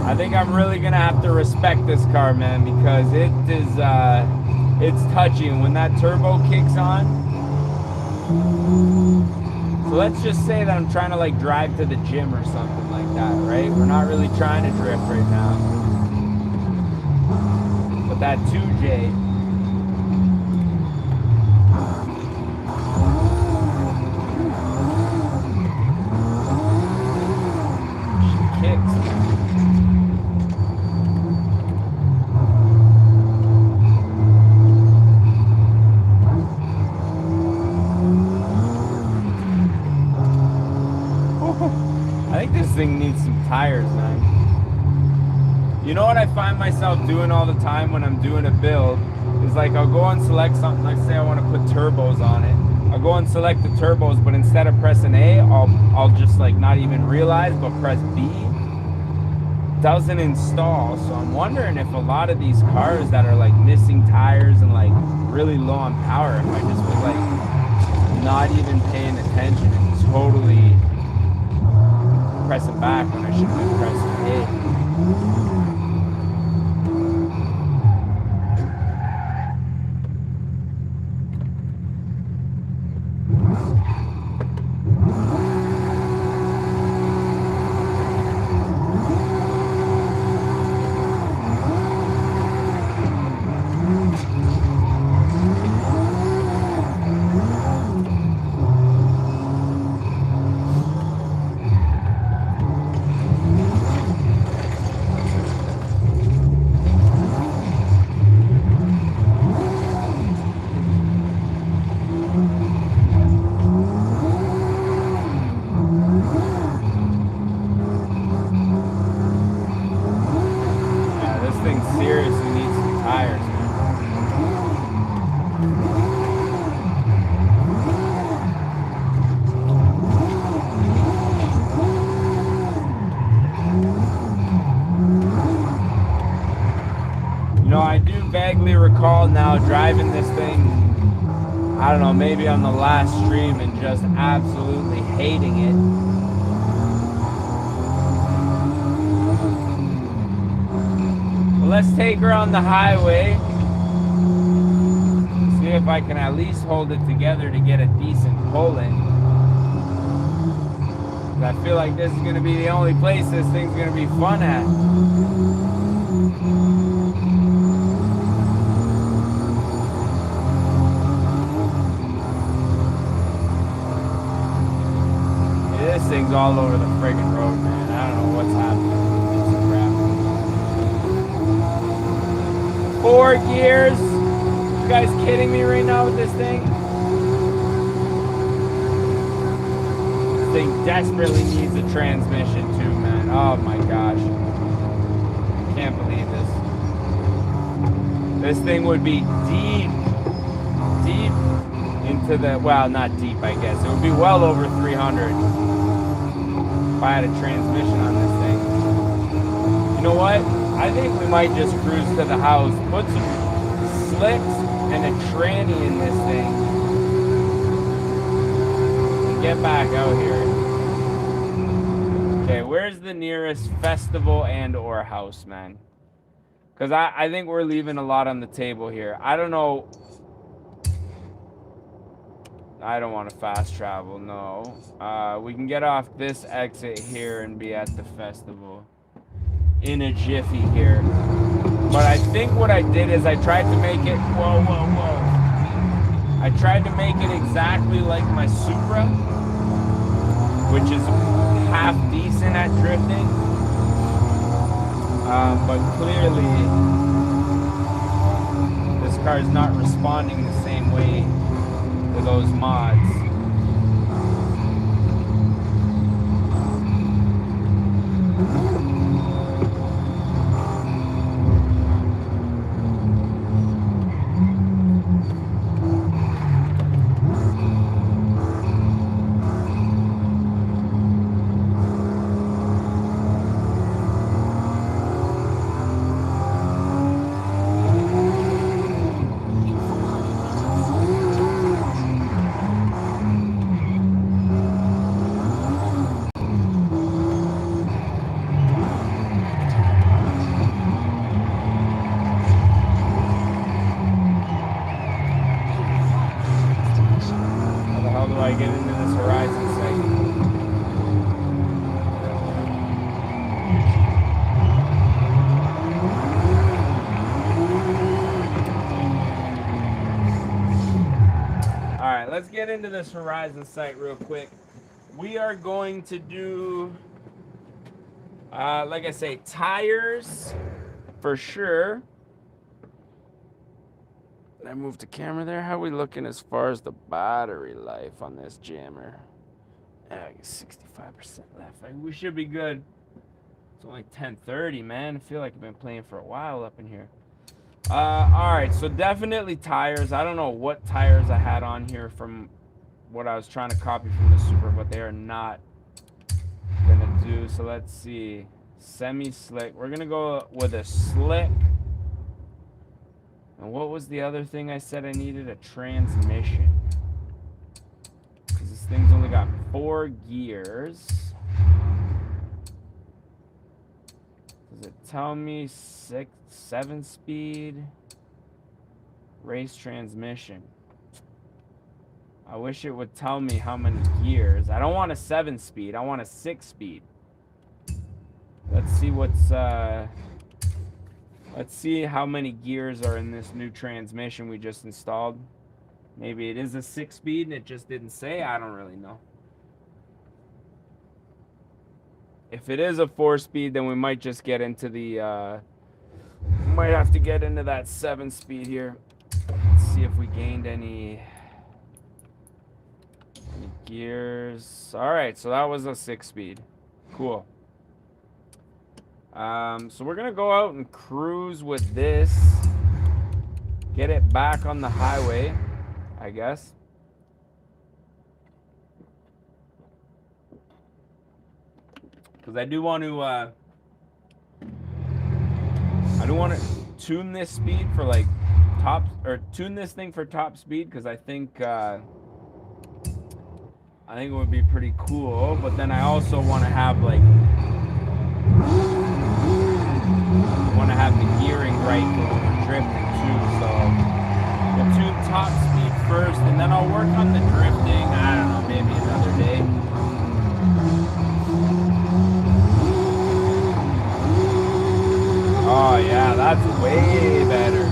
I think I'm really gonna have to respect this car, man, because it is it's touchy, and when that turbo kicks on. So let's just say that I'm trying to like drive to the gym or something like that, right? We're not really trying to drift right now. But that 2J, she kicks. This thing needs some tires, man. You know what I find myself doing all the time when I'm doing a build is like I'll go and select something, like say I want to put turbos on it. I'll go and select the turbos, but instead of pressing A, I'll just like not even realize, but press B. Doesn't install. So I'm wondering if a lot of these cars that are like missing tires and like really low on power, if I just was like not even paying attention and totally pressing back when I should have been pressing A. vaguely recall now driving this thing, I don't know, maybe on the last stream and just absolutely hating it. Well, let's take her on the highway. See if I can at least hold it together to get a decent pull in. I feel like this is going to be the only place this thing's going to be fun at. Yeah, this thing's all over the friggin' road, man. I don't know what's happening. 4 gears? You guys kidding me right now with this thing? Thing desperately needs a transmission too, man. Oh my gosh. Can't believe this. This thing would be deep into the, well, not deep, I guess. It would be well over 300 if I had a transmission on this thing. You know what? I think we might just cruise to the house, put some slicks and a tranny in this thing. Get back out here. Okay, where's the nearest festival and or house, man? Because I think we're leaving a lot on the table here. I don't know. I don't want to fast travel, no. We can get off this exit here and be at the festival in a jiffy here. But I think what I did is I tried to make it, whoa. I tried to make it exactly like my Supra, which is half decent at drifting, but clearly this car is not responding the same way to those mods. Let's get into this horizon sight real quick. We are going to do, like I say, tires for sure. Did I move the camera there? How are we looking as far as the battery life on this jammer? I guess 65% left. We should be good. It's only 10:30, man. I feel like I've been playing for a while up in here. Alright, so definitely tires. I don't know what tires I had on here from what I was trying to copy from the Supra, but they are not gonna do. So let's see. Semi-slick. We're gonna go with a slick. And what was the other thing I said I needed? A transmission. Because this thing's only got 4 gears. Does it tell me 7 speed race transmission? I wish it would tell me how many gears. I don't want a 7 speed. I want a 6 speed. Let's see what's let's see how many gears are in this new transmission we just installed. Maybe it is a 6 speed and it just didn't say. I don't really know. If it is a 4 speed, then we might just get into the might have to get into that 7 speed here. Let's see if we gained any gears. All right, so that was a 6 speed. Cool. So we're gonna go out and cruise with this. Get it back on the highway, I guess. Because I do want to tune this speed for like top, or tune this thing for top speed, because I think it would be pretty cool. But then I also want to have like the gearing right for when we're drifting too. So we'll tune top speed first, and then I'll work on the drifting. I don't know, maybe another day. Oh yeah, that's way better.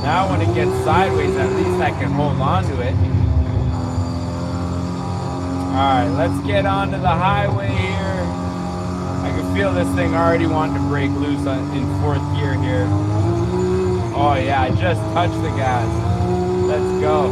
Now when it gets sideways, at least I can hold on to it. Alright, let's get onto the highway here. I can feel this thing already wanting to break loose in 4th gear here. Oh yeah, I just touched the gas. Let's go.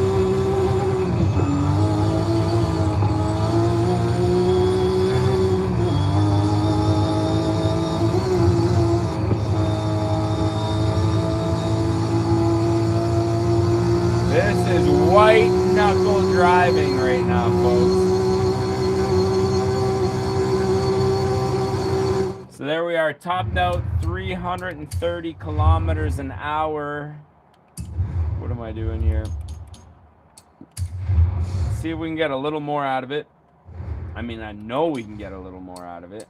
This is white knuckle driving right now, folks. So there we are, topped out 330 kilometers an hour. What am I doing here? See if we can get a little more out of it. I mean, I know we can get a little more out of it.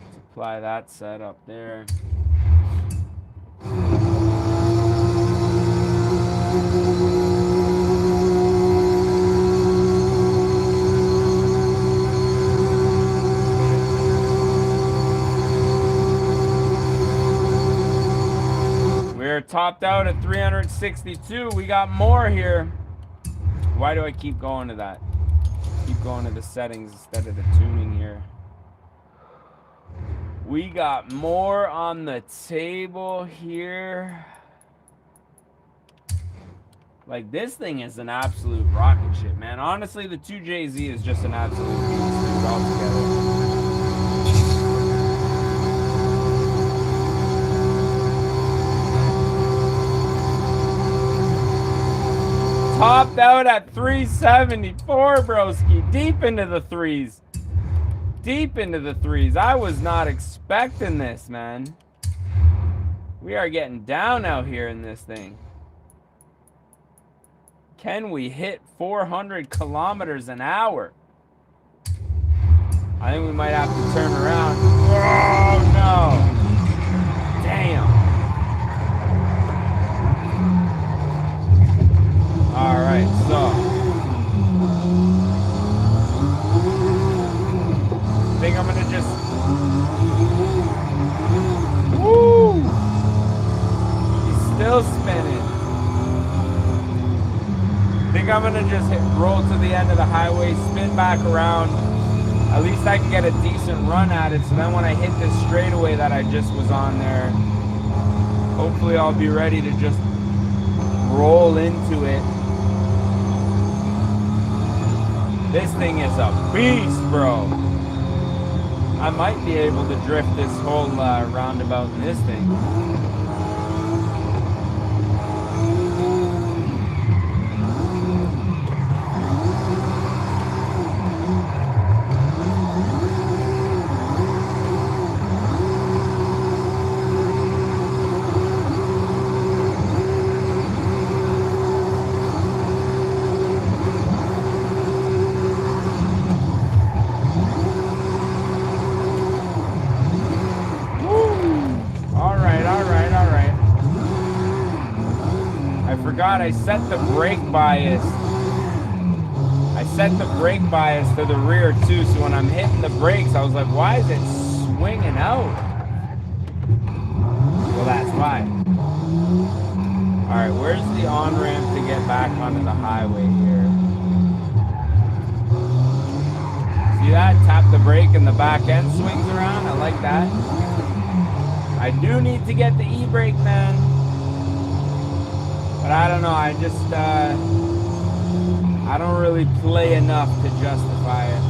Let's apply that setup there. We're topped out at 362. We got more here. Why do I keep going to that? Keep going to the settings instead of the tuning here. We got more on the table here. Like, this thing is an absolute rocket ship, man. Honestly, the 2JZ is just an absolute beast, dude, altogether. Topped out at 374, broski. Deep into the threes. Deep into the threes. I was not expecting this, man. We are getting down out here in this thing. Can we hit 400 kilometers an hour? I think we might have to turn around. Oh, no. Damn. All right, so. I think I'm gonna just. Woo! He's still spinning. I think I'm gonna just roll to the end of the highway, spin back around. At least I can get a decent run at it, so then when I hit this straightaway that I just was on there, hopefully I'll be ready to just roll into it. This thing is a beast, bro. I might be able to drift this whole roundabout in this thing. I set the brake bias. I set the brake bias to the rear too, so when I'm hitting the brakes, I was like, why is it swinging out? Well, that's why. Alright, where's the on-ramp to get back onto the highway here? See that? Tap the brake and the back end swings around. I like that. I do need to get the e-brake, man. But I don't know, I just, I don't really play enough to justify it.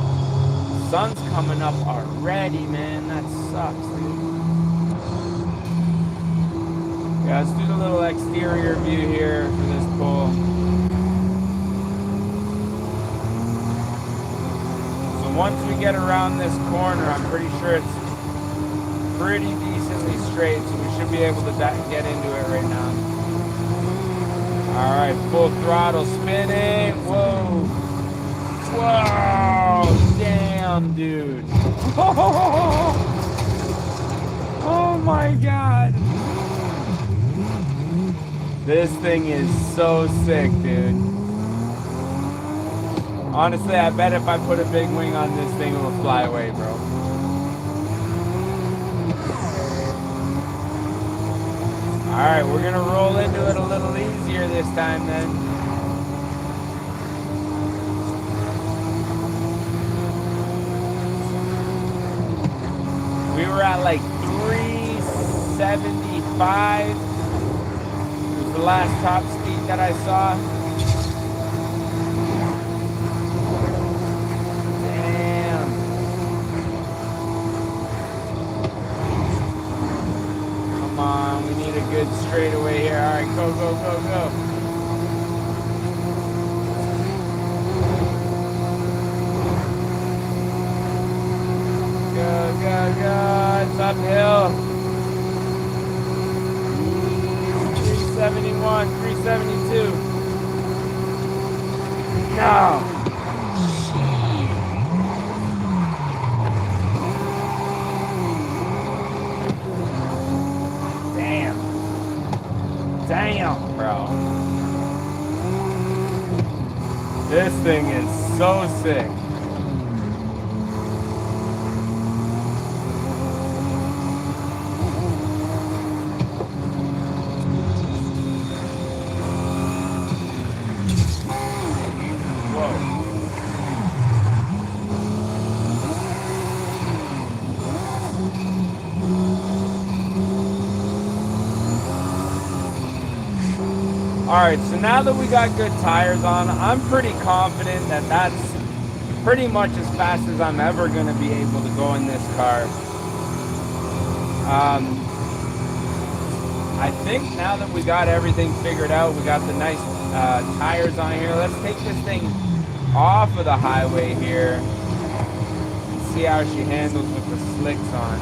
Sun's coming up already, man. That sucks, dude. Yeah, let's do the little exterior view here for this pull. So once we get around this corner, I'm pretty sure it's pretty decently straight, so we should be able to get into it right now. All right, full throttle spinning. Whoa. Whoa, damn, dude. Oh my God. This thing is so sick, dude. Honestly, I bet if I put a big wing on this thing, it will fly away, bro. All right, we're gonna roll into it a little easier this time then. We were at like 375 was the last top speed that I saw. Damn. Come on, we need a good straightaway here. All right, go, go, go, go. Go, go, go. It's uphill. 371, 372. No. Damn. Damn, bro. This thing is so sick. Alright, so now that we got good tires on, I'm pretty confident that that's pretty much as fast as I'm ever going to be able to go in this car. I think now that we got everything figured out, we got the nice tires on here, let's take this thing off of the highway here and see how she handles with the slicks on.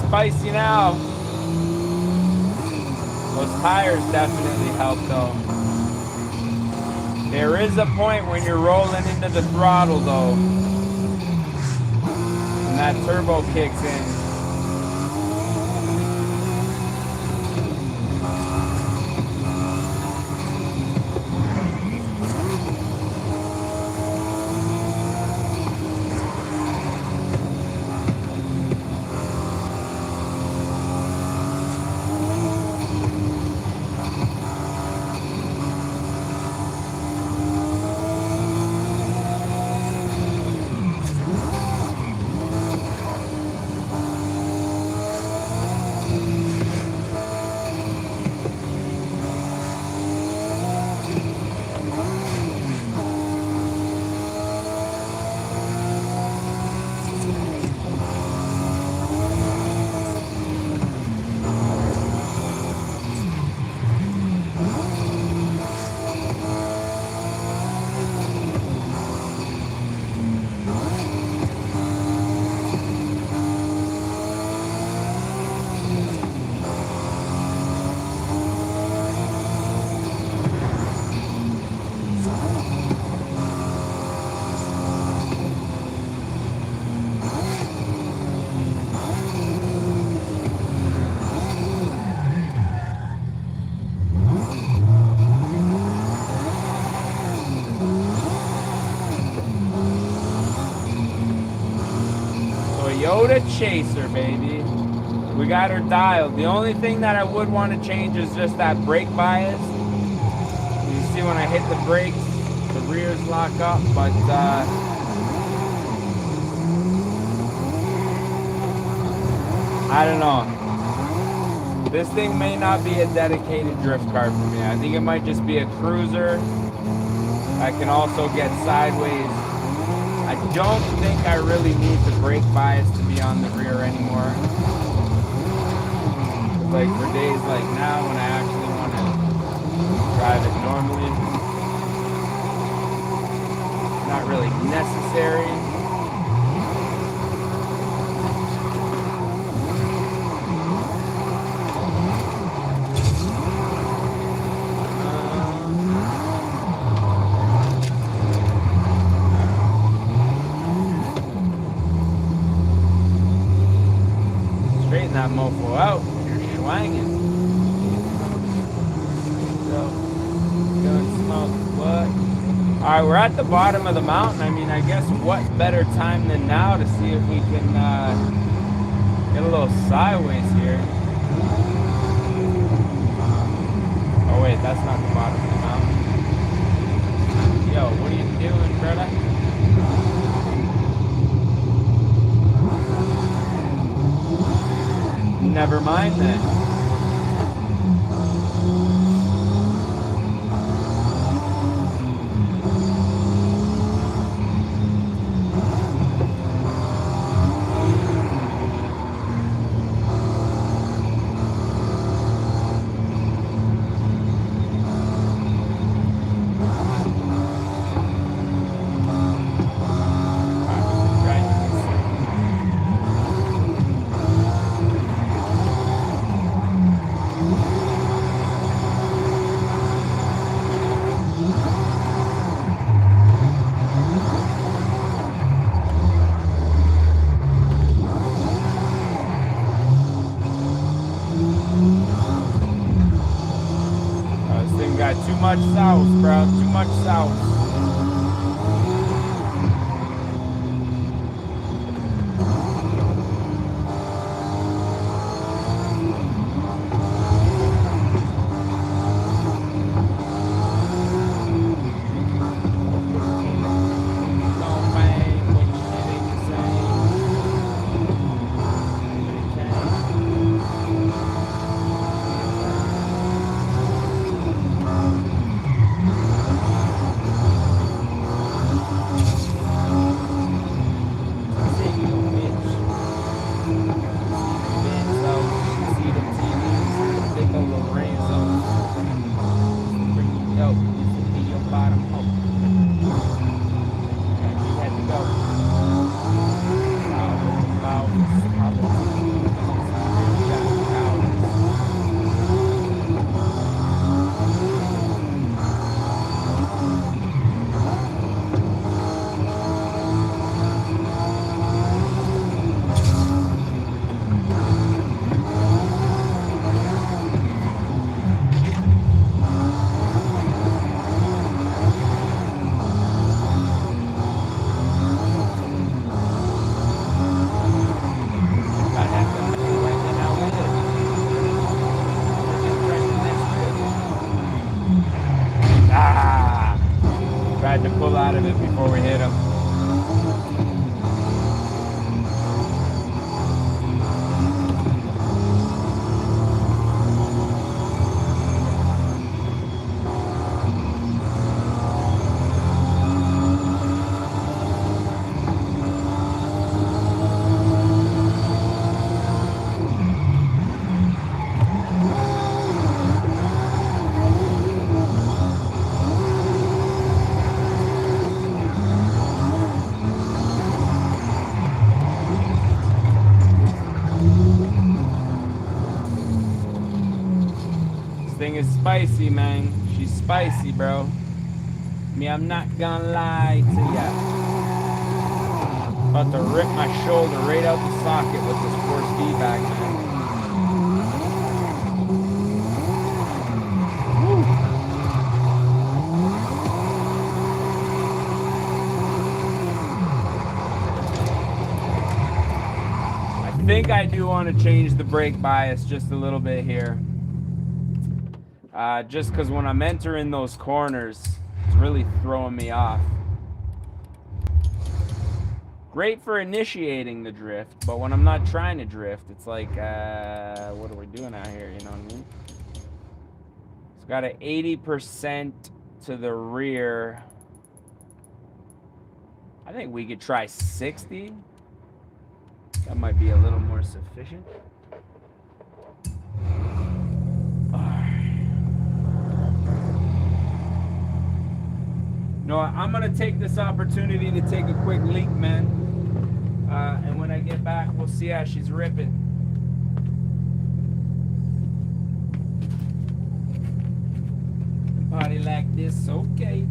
Spicy now. Those tires definitely help though. There is a point when you're rolling into the throttle though, and that turbo kicks in. chaser, baby. We got her dialed. The only thing that I would want to change is just that brake bias. You see when I hit the brakes, the rears lock up, but I don't know. This thing may not be a dedicated drift car for me. I think it might just be a cruiser. I can also get sideways. I don't think I really need the brake bias to be on the rear anymore. Like for days like now when I actually want to drive it normally, it's not really necessary. Straighten that mofo out. Swanging. So, doing smoke what? Alright, we're at the bottom of the mountain. I mean, I guess what better time than now to see if we can get a little sideways here. Oh wait, that's not the bottom of the mountain. Yo, what are you doing, brother? Never mind then. Too much south, bro. Too much south. To pull out of it before we hit them. Thing is spicy, man. She's spicy, bro. Me, I'm not gonna lie to ya. About to rip my shoulder right out the socket with this force feedback, man. Woo. I think I do want to change the brake bias just a little bit here. Just because when I'm entering those corners, it's really throwing me off. Great for initiating the drift, but when I'm not trying to drift, it's like, what are we doing out here? You know what I mean? It's got an 80% to the rear. I think we could try 60. That might be a little more sufficient. No, I'm gonna take this opportunity to take a quick leak, man. And when I get back, we'll see how she's ripping. Party like this, okay.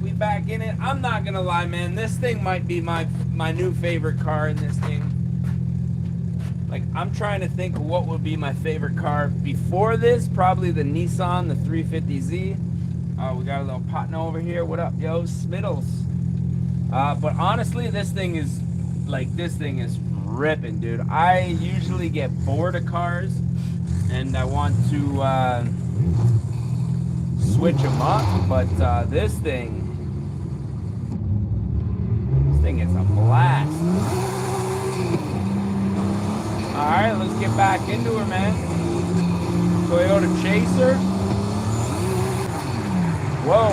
We back in it. I'm not gonna lie, man, this thing might be my new favorite car in this thing. Like, I'm trying to think of what would be my favorite car before this. Probably the Nissan, the 350Z. We got a little partner over here. What up, yo? Smiddles. But honestly, this thing is ripping, dude. I usually get bored of cars and I want to switch them up, but this thing is a blast. Alright, let's get back into her, man. Toyota Chaser. Whoa.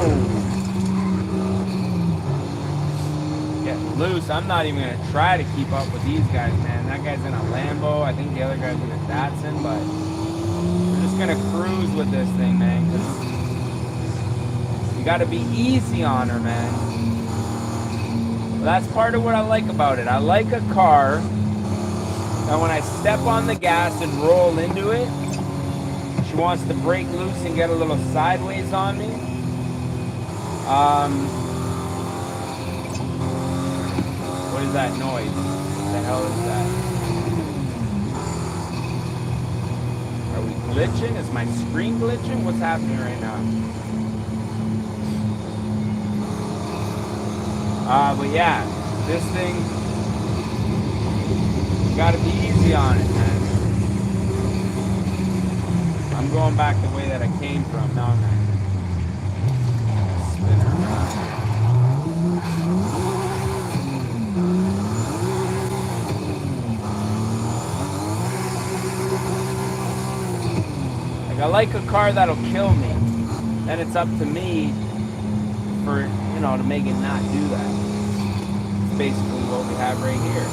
Get loose. I'm not even going to try to keep up with these guys, man. That guy's in a Lambo. I think the other guy's in a Datsun, but we're just going to cruise with this thing, man, because you got to be easy on her, man. That's part of what I like about it. I like a car that when I step on the gas and roll into it, she wants to break loose and get a little sideways on me. What is that noise? What the hell is that? Are we glitching? Is my screen glitching? What's happening right now? But yeah, this thing, you gotta be easy on it, man. I'm going back the way that I came from. No, I'm not. Spin around. Like, I like a car that'll kill me. Then it's up to me for, you know, to make it not do that. It's basically what we have right here.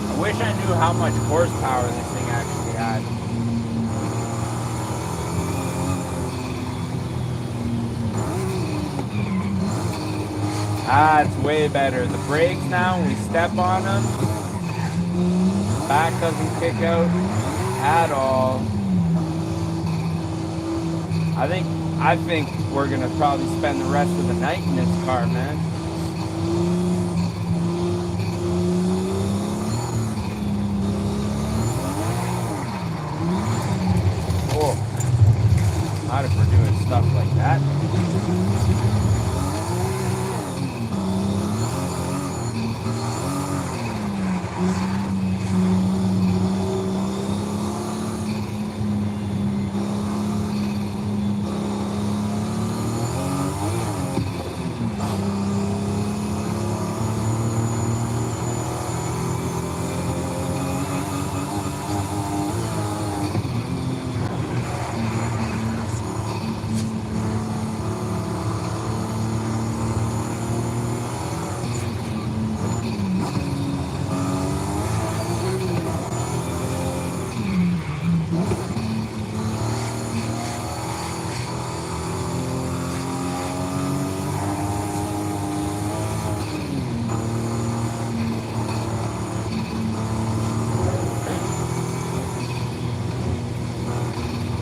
I wish I knew how much horsepower this thing actually had. Ah, it's way better. The brakes now, when we step on them, the back doesn't kick out at all. I think I think we're gonna probably spend the rest of the night in this car, man. Oh, not if we're doing stuff like that.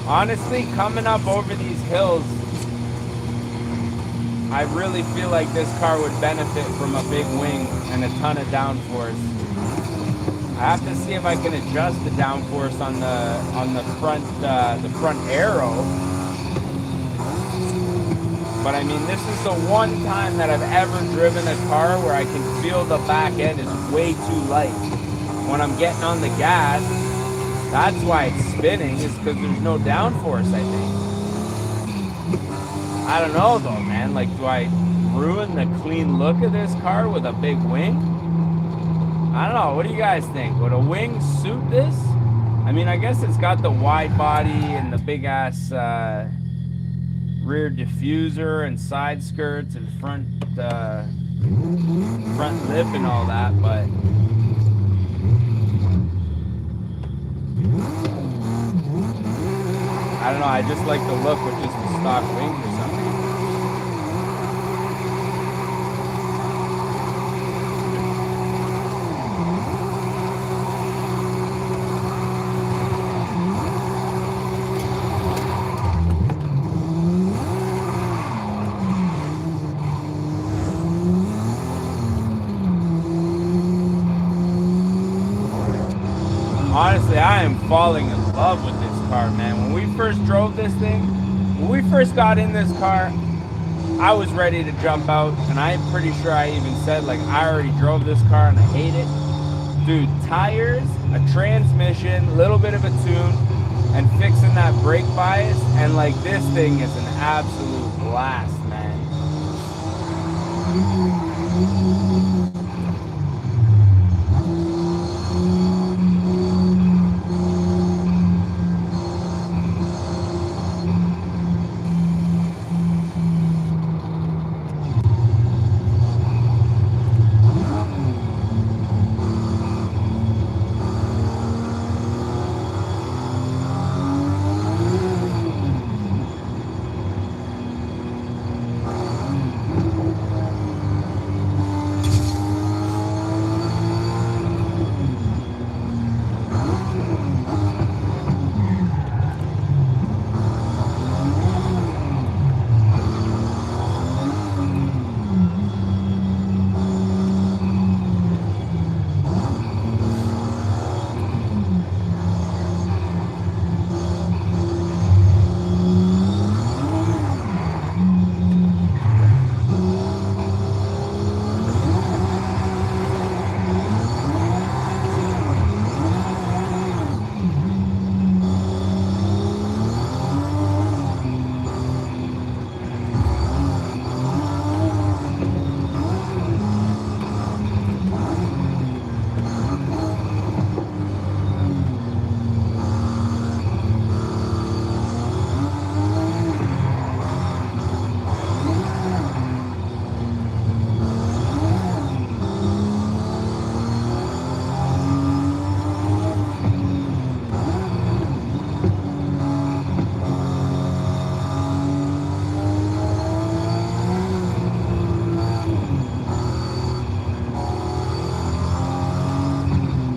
Honestly, coming up over these hills, I really feel like this car would benefit from a big wing and a ton of downforce. I have to see if I can adjust the downforce on the front arrow. But I mean, this is the one time that I've ever driven a car where I can feel the back end is way too light. When I'm getting on the gas, that's why it's spinning, is because there's no downforce, I think. I don't know though, man. Like, do I ruin the clean look of this car with a big wing? I don't know. What do you guys think? Would a wing suit this? I mean, I guess it's got the wide body and the big ass rear diffuser and side skirts and front lip and all that, but I don't know, I just like the look with just the stock wings or something. Honestly, I am falling in love with this car, man. When we first drove this thing, when we first got in this car, I was ready to jump out, and I'm pretty sure I even said, like, I already drove this car and I hate it. Dude, tires, a transmission, a little bit of a tune, and fixing that brake bias, and like, this thing is an absolute blast, man.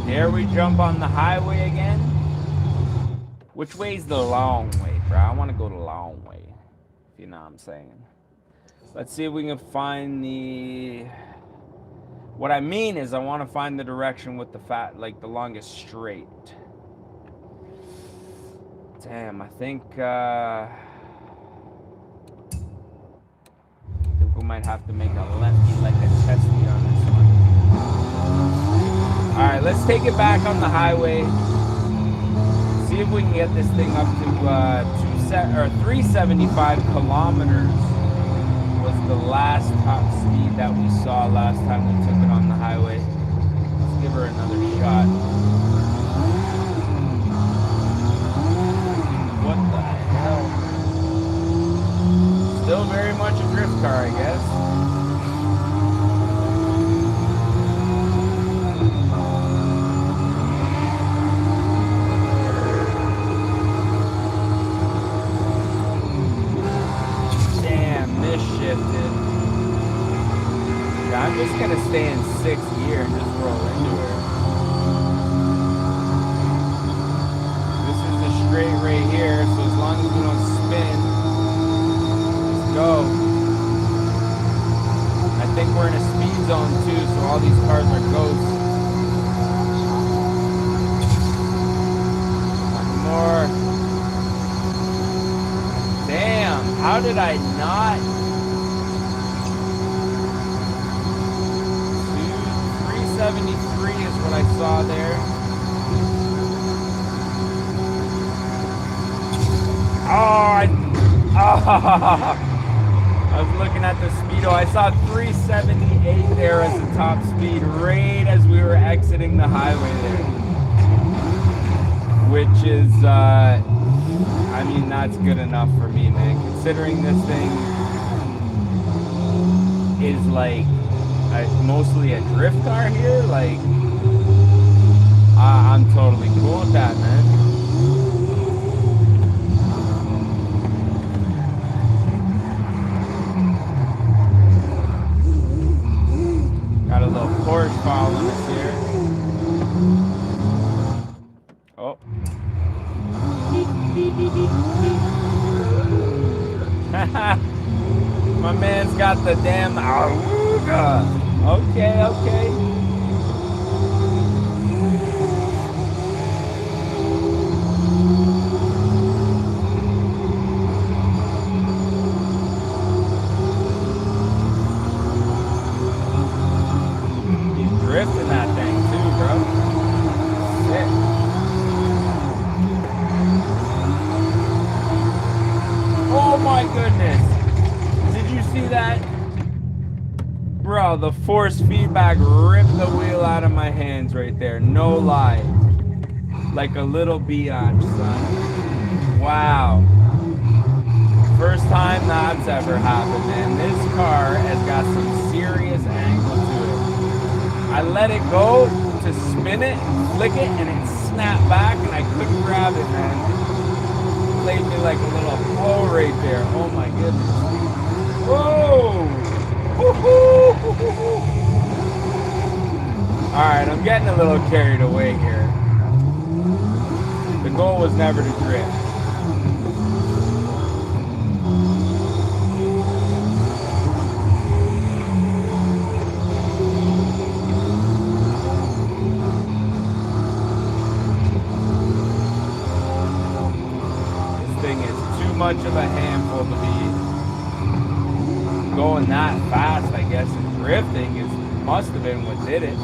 There we jump on the highway again. Which way's the long way, bro? I want to go the long way. you know what I'm saying. Let's see if we can find the... What I mean is I want to find the direction with the the longest straight. Damn, I think we might have to make a lefty like a testy on this one. Alright, let's take it back on the highway. See if we can get this thing up to 375 kilometers was the last top speed that we saw last time we took it on the highway. Let's give her another shot. What the hell? Still very much a drift car, I guess. I'm just gonna stay in 6th gear and just roll into her. This is the straight right here, so as long as we don't spin, let's go. I think we're in a speed zone too, so all these cars are ghosts. One more. Damn, how did I not? 73 is what I saw there. I was looking at the speedo. I saw 378 there as the top speed right as we were exiting the highway there. Which is, I mean, that's good enough for me, man. Considering this thing is like mostly a drift car here, like I'm totally cool with that, man. Got a little Porsche following us here. Oh. My man's got the damn Auga. Okay, okay. He's drifting that thing too, bro. Sick. Oh my goodness. Did you see that? Bro, the force feedback ripped the wheel out of my hands right there. No lie. Like a little biatch, son. Wow. First time that's ever happened, man. This car has got some serious angle to it. I let it go to spin it, flick it, and it snapped back, and I couldn't grab it, man. It played me like a little flow right there. Oh my goodness. Whoa! Alright, I'm getting a little carried away here. The goal was never to drift. This thing is too much of a handful to be going that fast, I guess, and drifting must have been what did it.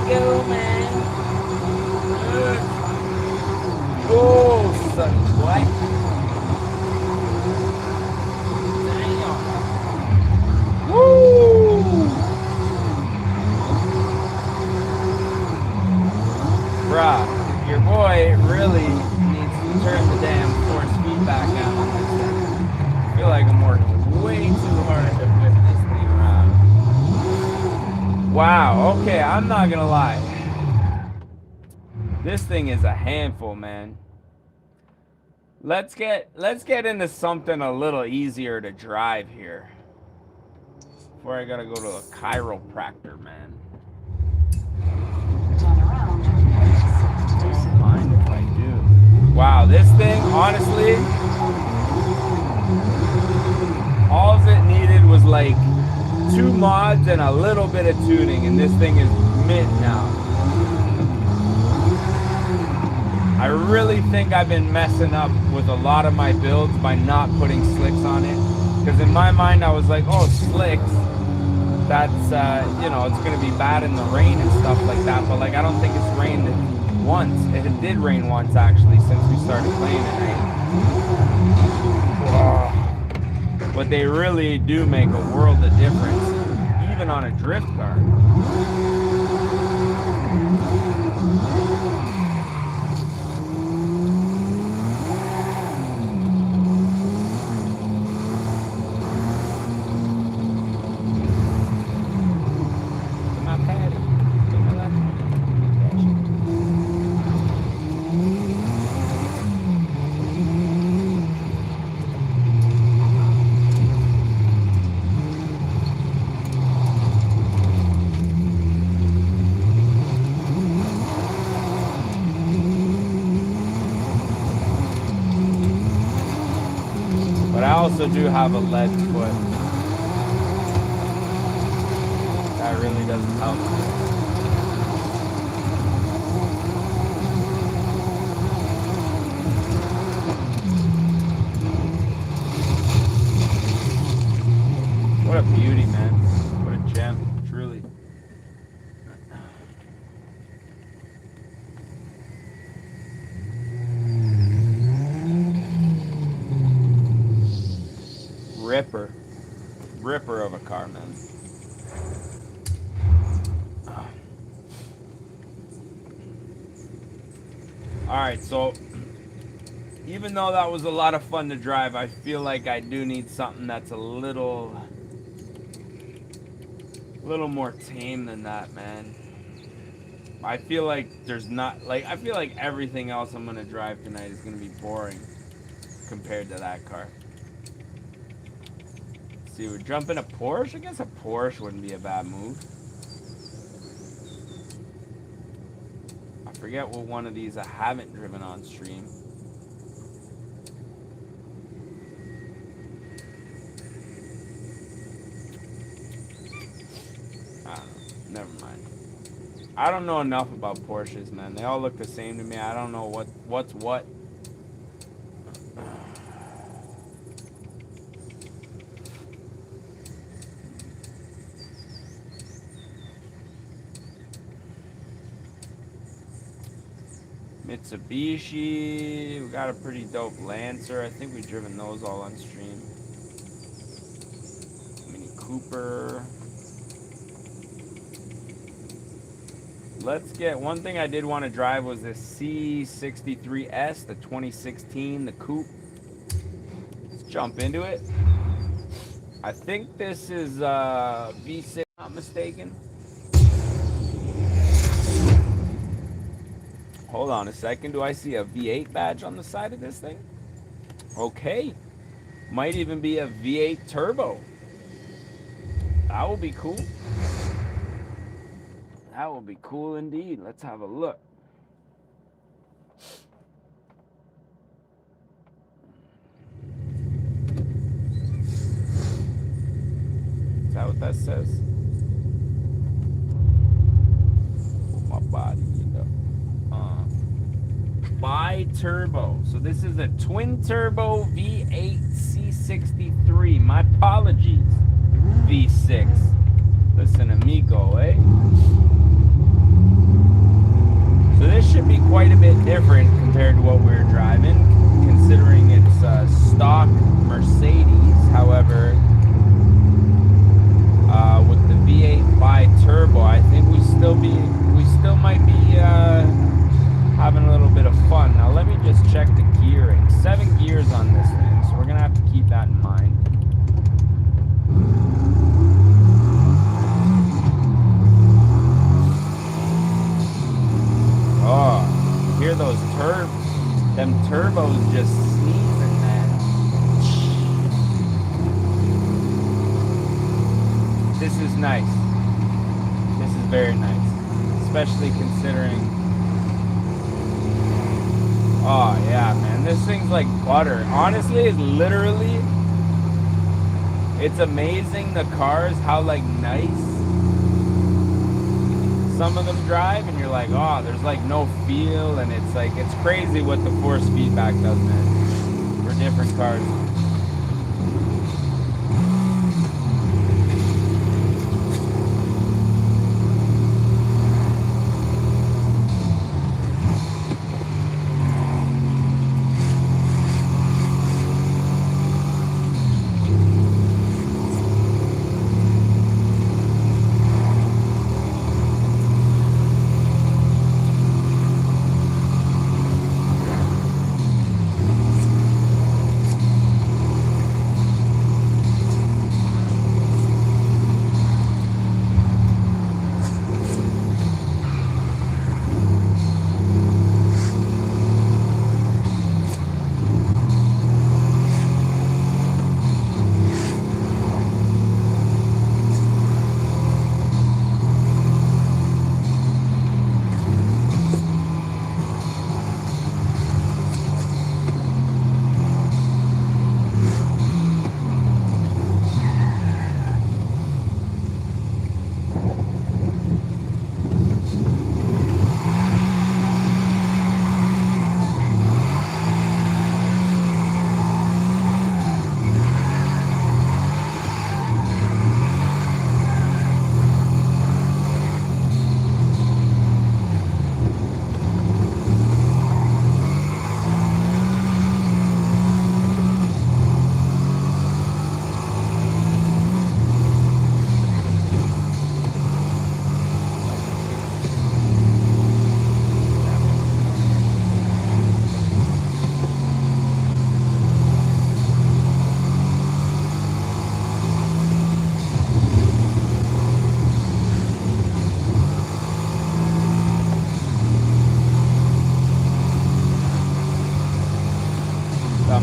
go, man. Oh, son, what? Damn. Woo! Bruh, your boy really needs to turn the damn force feedback down on this thing. I feel like I'm working way too hard to whip this thing around. Wow, okay, I'm not gonna lie. This thing is a handful, man. Let's get into something a little easier to drive here. Before I gotta go to a chiropractor, man. Don't mind if I do. Wow, this thing, honestly, all it needed was like 2 mods and a little bit of tuning, and this thing is mint now. I really think I've been messing up with a lot of my builds by not putting slicks on it. Because in my mind, I was like, oh, slicks, that's, you know, it's going to be bad in the rain and stuff like that. But, like, I don't think it's rained once. It did rain once, actually, since we started playing tonight. But they really do make a world of difference, even on a drift car. I also do have a lead foot. That really doesn't help. What a beauty, man. What a gem, truly. Ripper of a car, man. Alright, so even though that was a lot of fun to drive, I feel like I do need something that's a little more tame than that, man. I feel like there's not, like, I feel like everything else I'm gonna drive tonight is gonna be boring compared to that car. See, we're jumping a Porsche. I guess a Porsche wouldn't be a bad move. I forget what one of these I haven't driven on stream. I don't know. Never mind. I don't know enough about Porsches, man. They all look the same to me. I don't know what's what. Mitsubishi, we got a pretty dope Lancer. I think we've driven those all on stream. Mini Cooper. Let's get, one thing I did want to drive was this C63S, the 2016, the coupe. Let's jump into it. I think this is V6, not mistaken. Hold on a second. Do I see a V8 badge on the side of this thing? Okay. Might even be a V8 turbo. That will be cool. That will be cool indeed. Let's have a look. Is that what that says? Put my body. Bi-turbo. So this is a twin-turbo V8 C63. My apologies, V6. Listen, amigo, eh? quite a bit different compared to what we were driving, considering it's a stock Mercedes. However, with the V8 bi-turbo, I think we still might be having a little bit of fun. Now let me just check the gearing. 7 gears on this thing, so we're gonna have to keep that in mind. Oh, hear those them turbos just sneezing, man. This is nice. This is very nice, especially considering. Oh yeah, man, this thing's like butter. Honestly, it's literally. It's amazing the cars, how like nice some of them drive, and you're like, oh, there's like no feel, and it's like, it's crazy what the force feedback does, man, for different cars.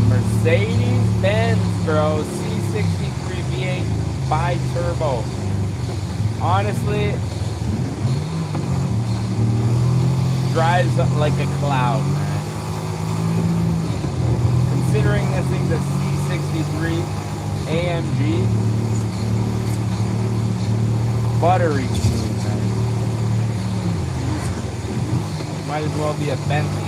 Mercedes-Benz, bro, C63 V8 bi-turbo. Honestly, drives like a cloud, man. Considering this thing's a C63 AMG, buttery smooth, man. Might as well be a Bentley.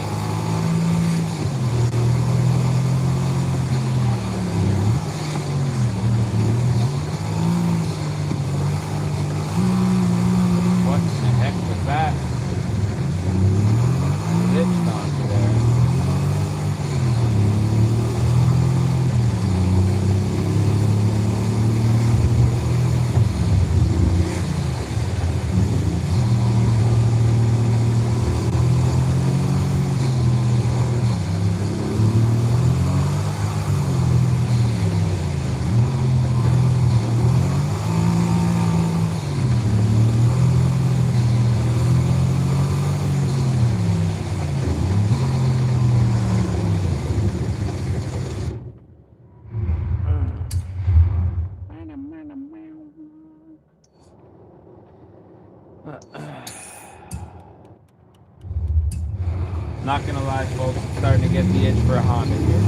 Not gonna lie, folks, I'm starting to get the itch for a Honda here.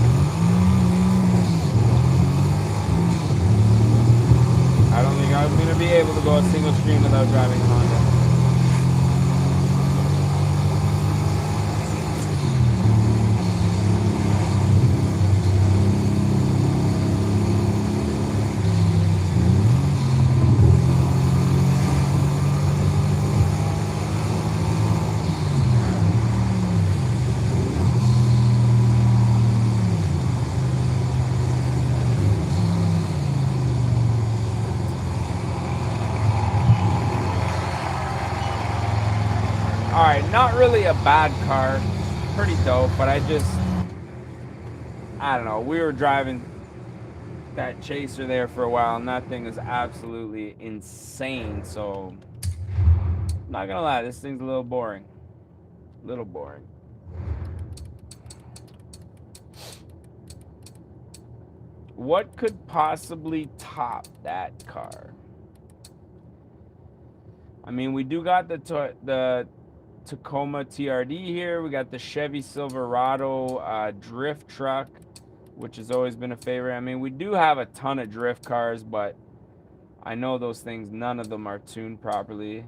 I don't think I was gonna be able to go a single stream without driving a Honda. Alright, not really a bad car. Pretty dope, but I don't know. We were driving that Chaser there for a while, and that thing is absolutely insane. So, I'm not gonna lie, this thing's a little boring. A little boring. What could possibly top that car? I mean, we do got the Tacoma TRD here. We got the Chevy Silverado drift truck, which has always been a favorite. I mean, we do have a ton of drift cars, but I know those things, none of them are tuned properly.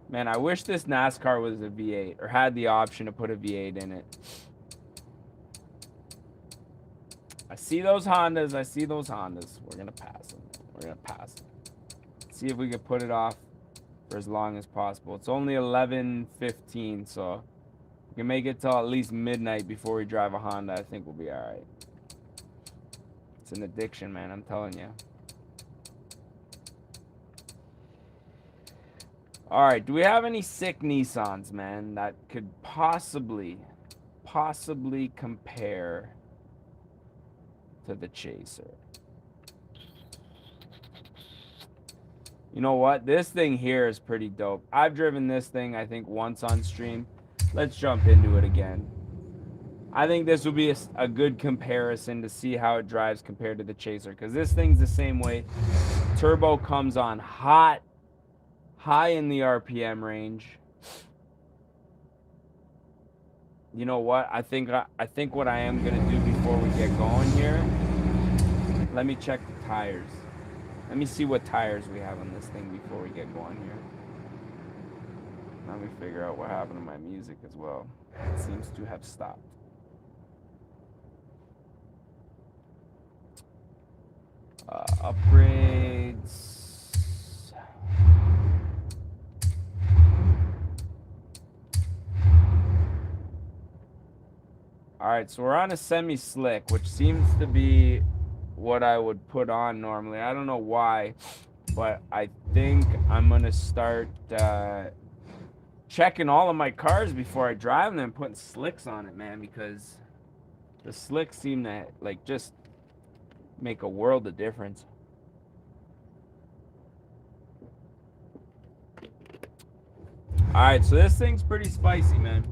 Man, I wish this NASCAR was a V8 or had the option to put a V8 in it. I see those Hondas. I see those Hondas. We're going to pass them. We're going to pass them. See if we can put it off for as long as possible. It's only 11:15, so we can make it till at least midnight before we drive a Honda. I think we'll be all right. It's an addiction, man. I'm telling you. All right. Do we have any sick Nissans, man, that could possibly compare to the Chaser? You know what? This thing here is pretty dope. I've driven this thing, I think, once on stream. Let's jump into it again. I think this will be a good comparison to see how it drives compared to the Chaser, because this thing's the same way. Turbo comes on hot, high in the RPM range. You know what? I think what I am going to do before we get going here, let me check the tires. Let me see what tires we have on this thing before we get going here. Let me figure out what happened to my music as well. It seems to have stopped. Upgrades. All right, so we're on a semi-slick, which seems to be what I would put on normally. I don't know why, but I think I'm gonna start checking all of my cars before I drive them and putting slicks on it, man, because the slicks seem to like just make a world of difference. All right, so this thing's pretty spicy, man.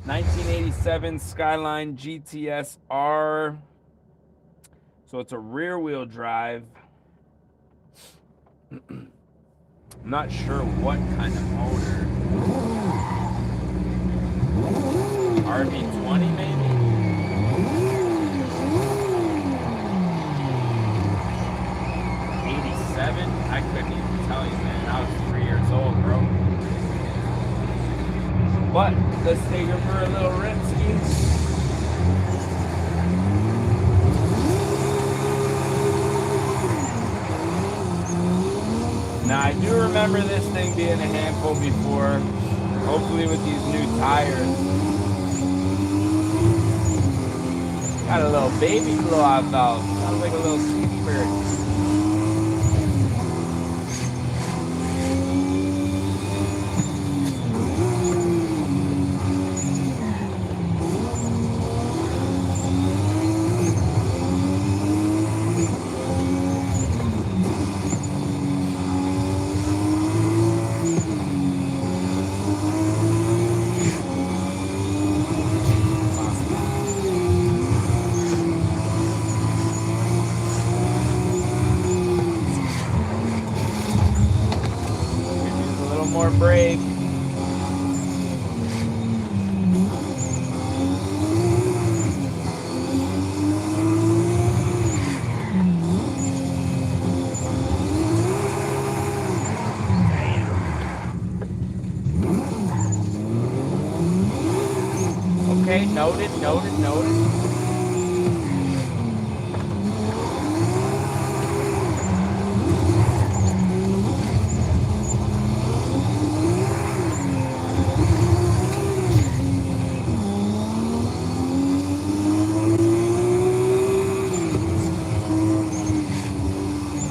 1987 Skyline GTS-R. So it's a rear wheel drive. I'm not sure what kind of motor. RB20 maybe? 87? I couldn't even tell you, man. I was 3 years old, bro. But let's take her for a little rip ski. Now, I do remember this thing being a handful before, hopefully with these new tires. Got a little baby blowout valve. Sounds like a little sweet bird. Brake. Okay, noted.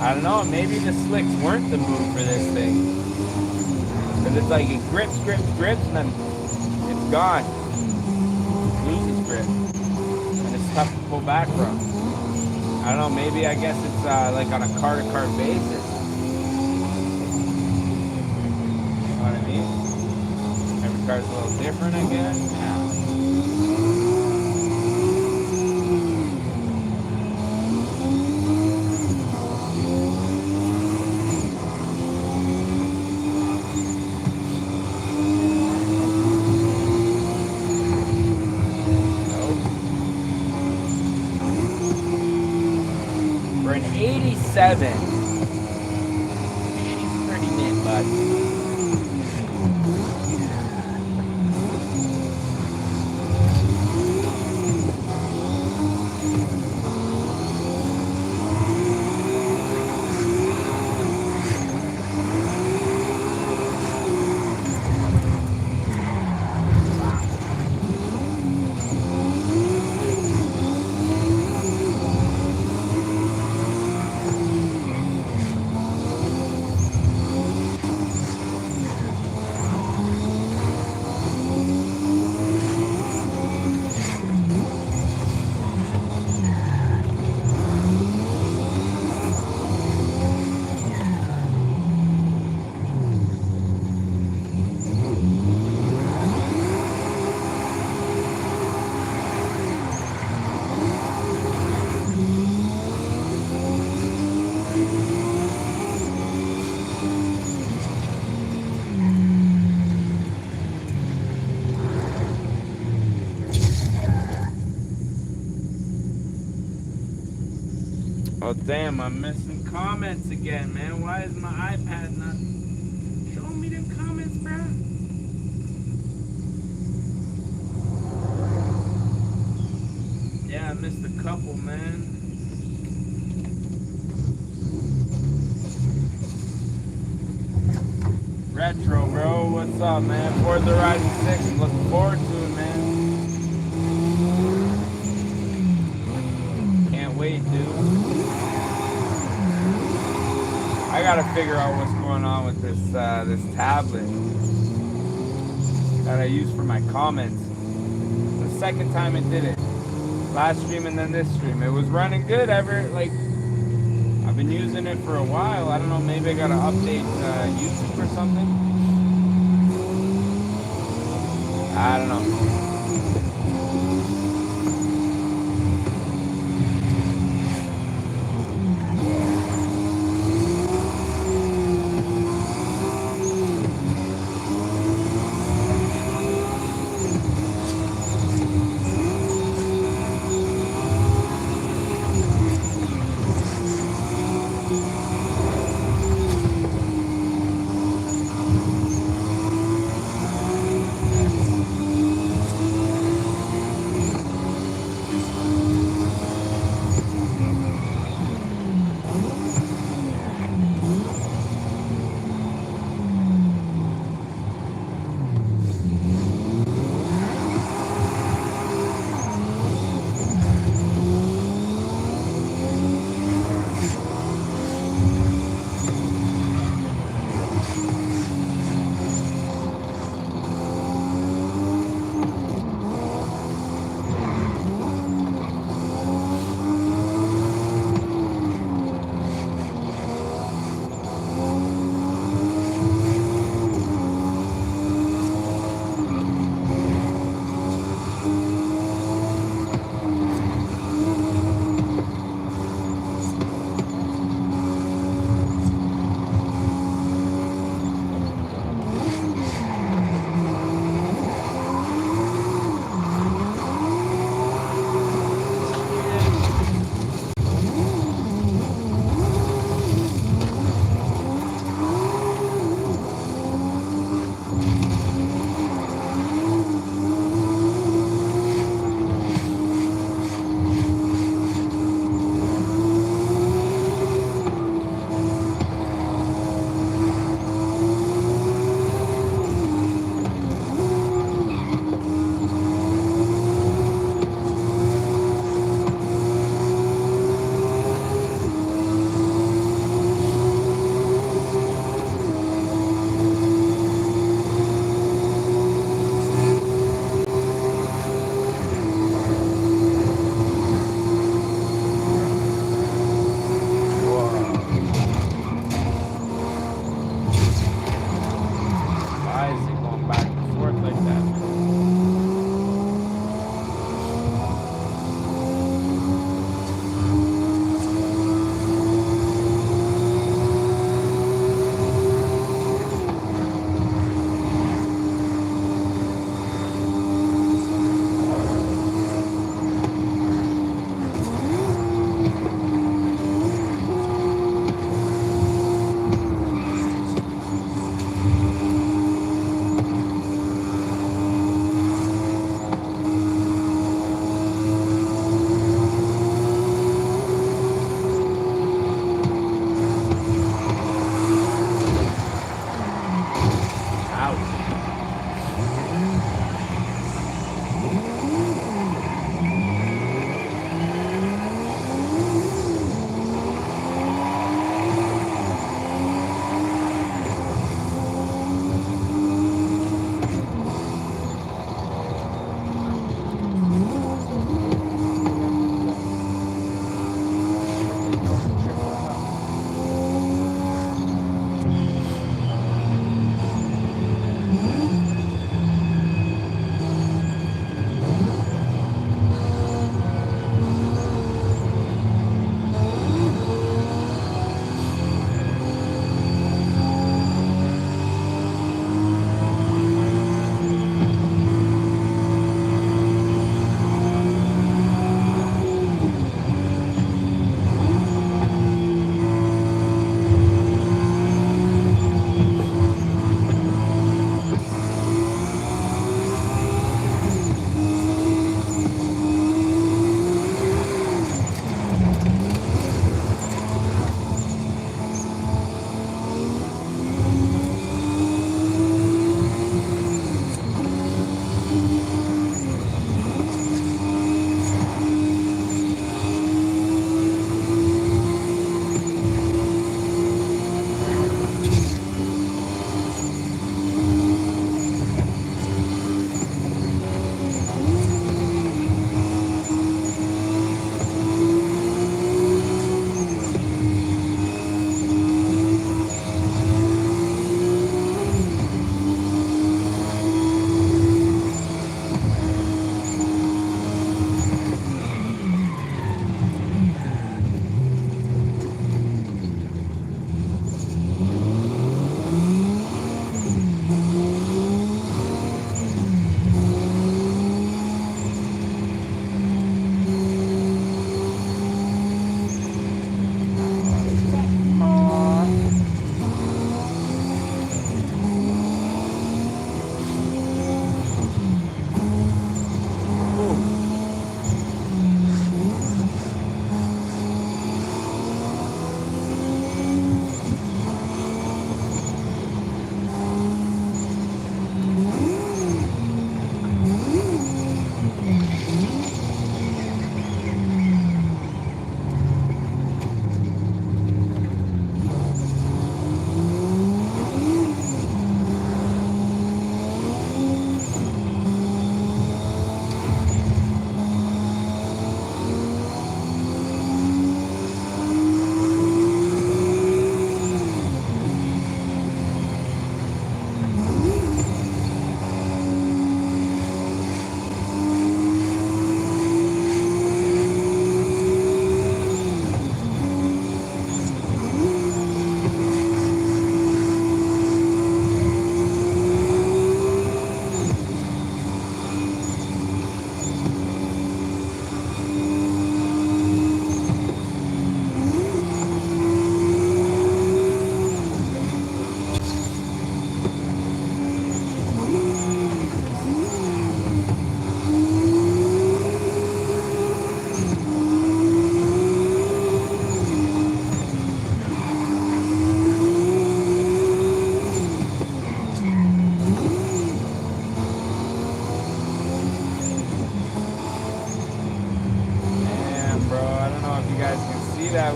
I don't know, maybe the slicks weren't the move for this thing. Because it's like it grips, and then it's gone. It loses grip. And it's tough to pull back from. I don't know, maybe I guess it's like on a car-to-car basis. You know what I mean? Every car's a little different, I guess. Yeah. For an 87, she's pretty mint, bud. Oh damn, I'm missing comments again, man. Why is my iPad not showing me them comments, bro? Yeah, I missed a couple, man. Retro, bro, what's up, man? Forza Horizon 6, I'm looking forward to it, man. Can't wait, dude. I gotta figure out what's going on with this this tablet that I use for my comments. The second time it did it, last stream and then this stream, it was running good. I've been using it for a while. I don't know, maybe I gotta update YouTube or something. I don't know.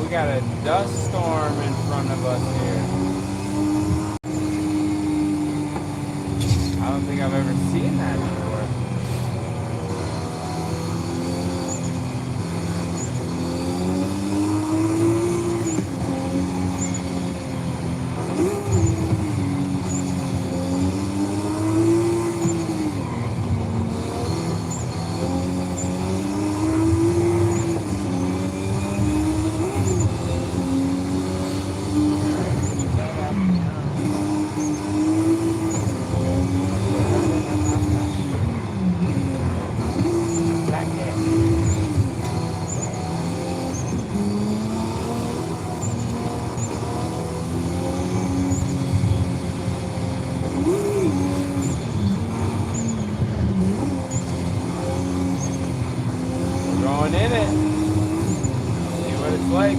we got a dust storm in front of us here. I don't think I've ever seen that before. In it. See what it's like.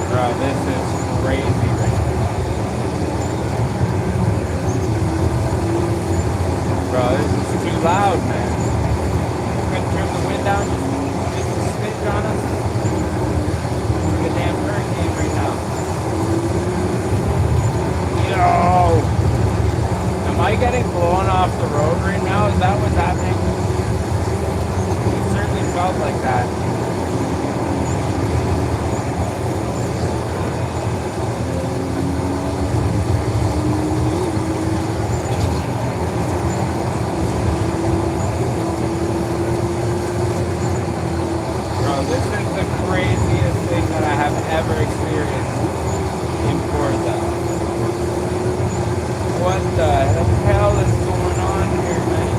Bro, this is crazy right now. Bro, this is too loud, man. I'm gonna turn the wind down just a smidge on us. It's like a damn hurricane right now. Yo! Am I getting blown off the road right now? Is that what's happening? It certainly felt like that. This is the craziest thing that I have ever experienced in Forza. What the hell is going on here, man?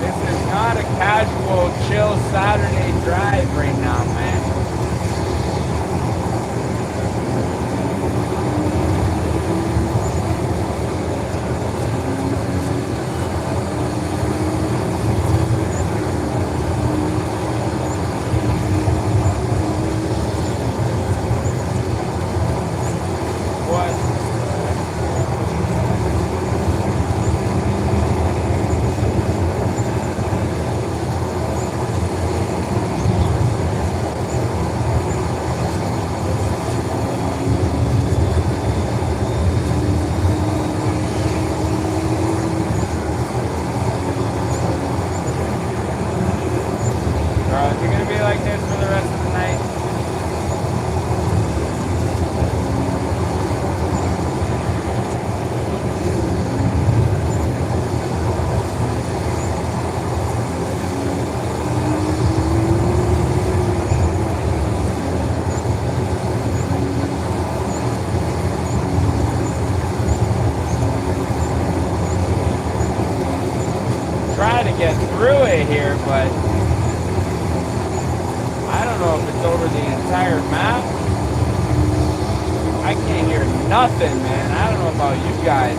This is not a casual, chill Saturday drive right now, man. Is it going to be like this for the rest of the night? Try to get through it here, but I don't know if it's over the entire map. I can't hear nothing, man. I don't know about you guys.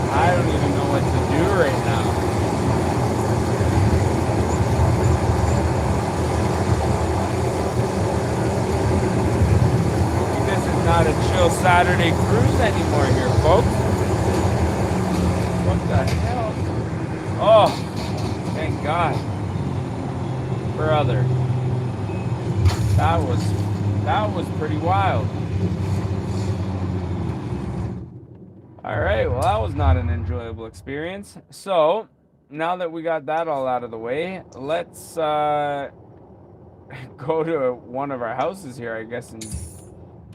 I don't even know what to do right now. This is not a chill Saturday cruise anymore here, folks. What the hell? Oh, thank God. Brother. That was pretty wild. All right, well, that was not an enjoyable experience. So now that we got that all out of the way, let's go to one of our houses here, I guess, and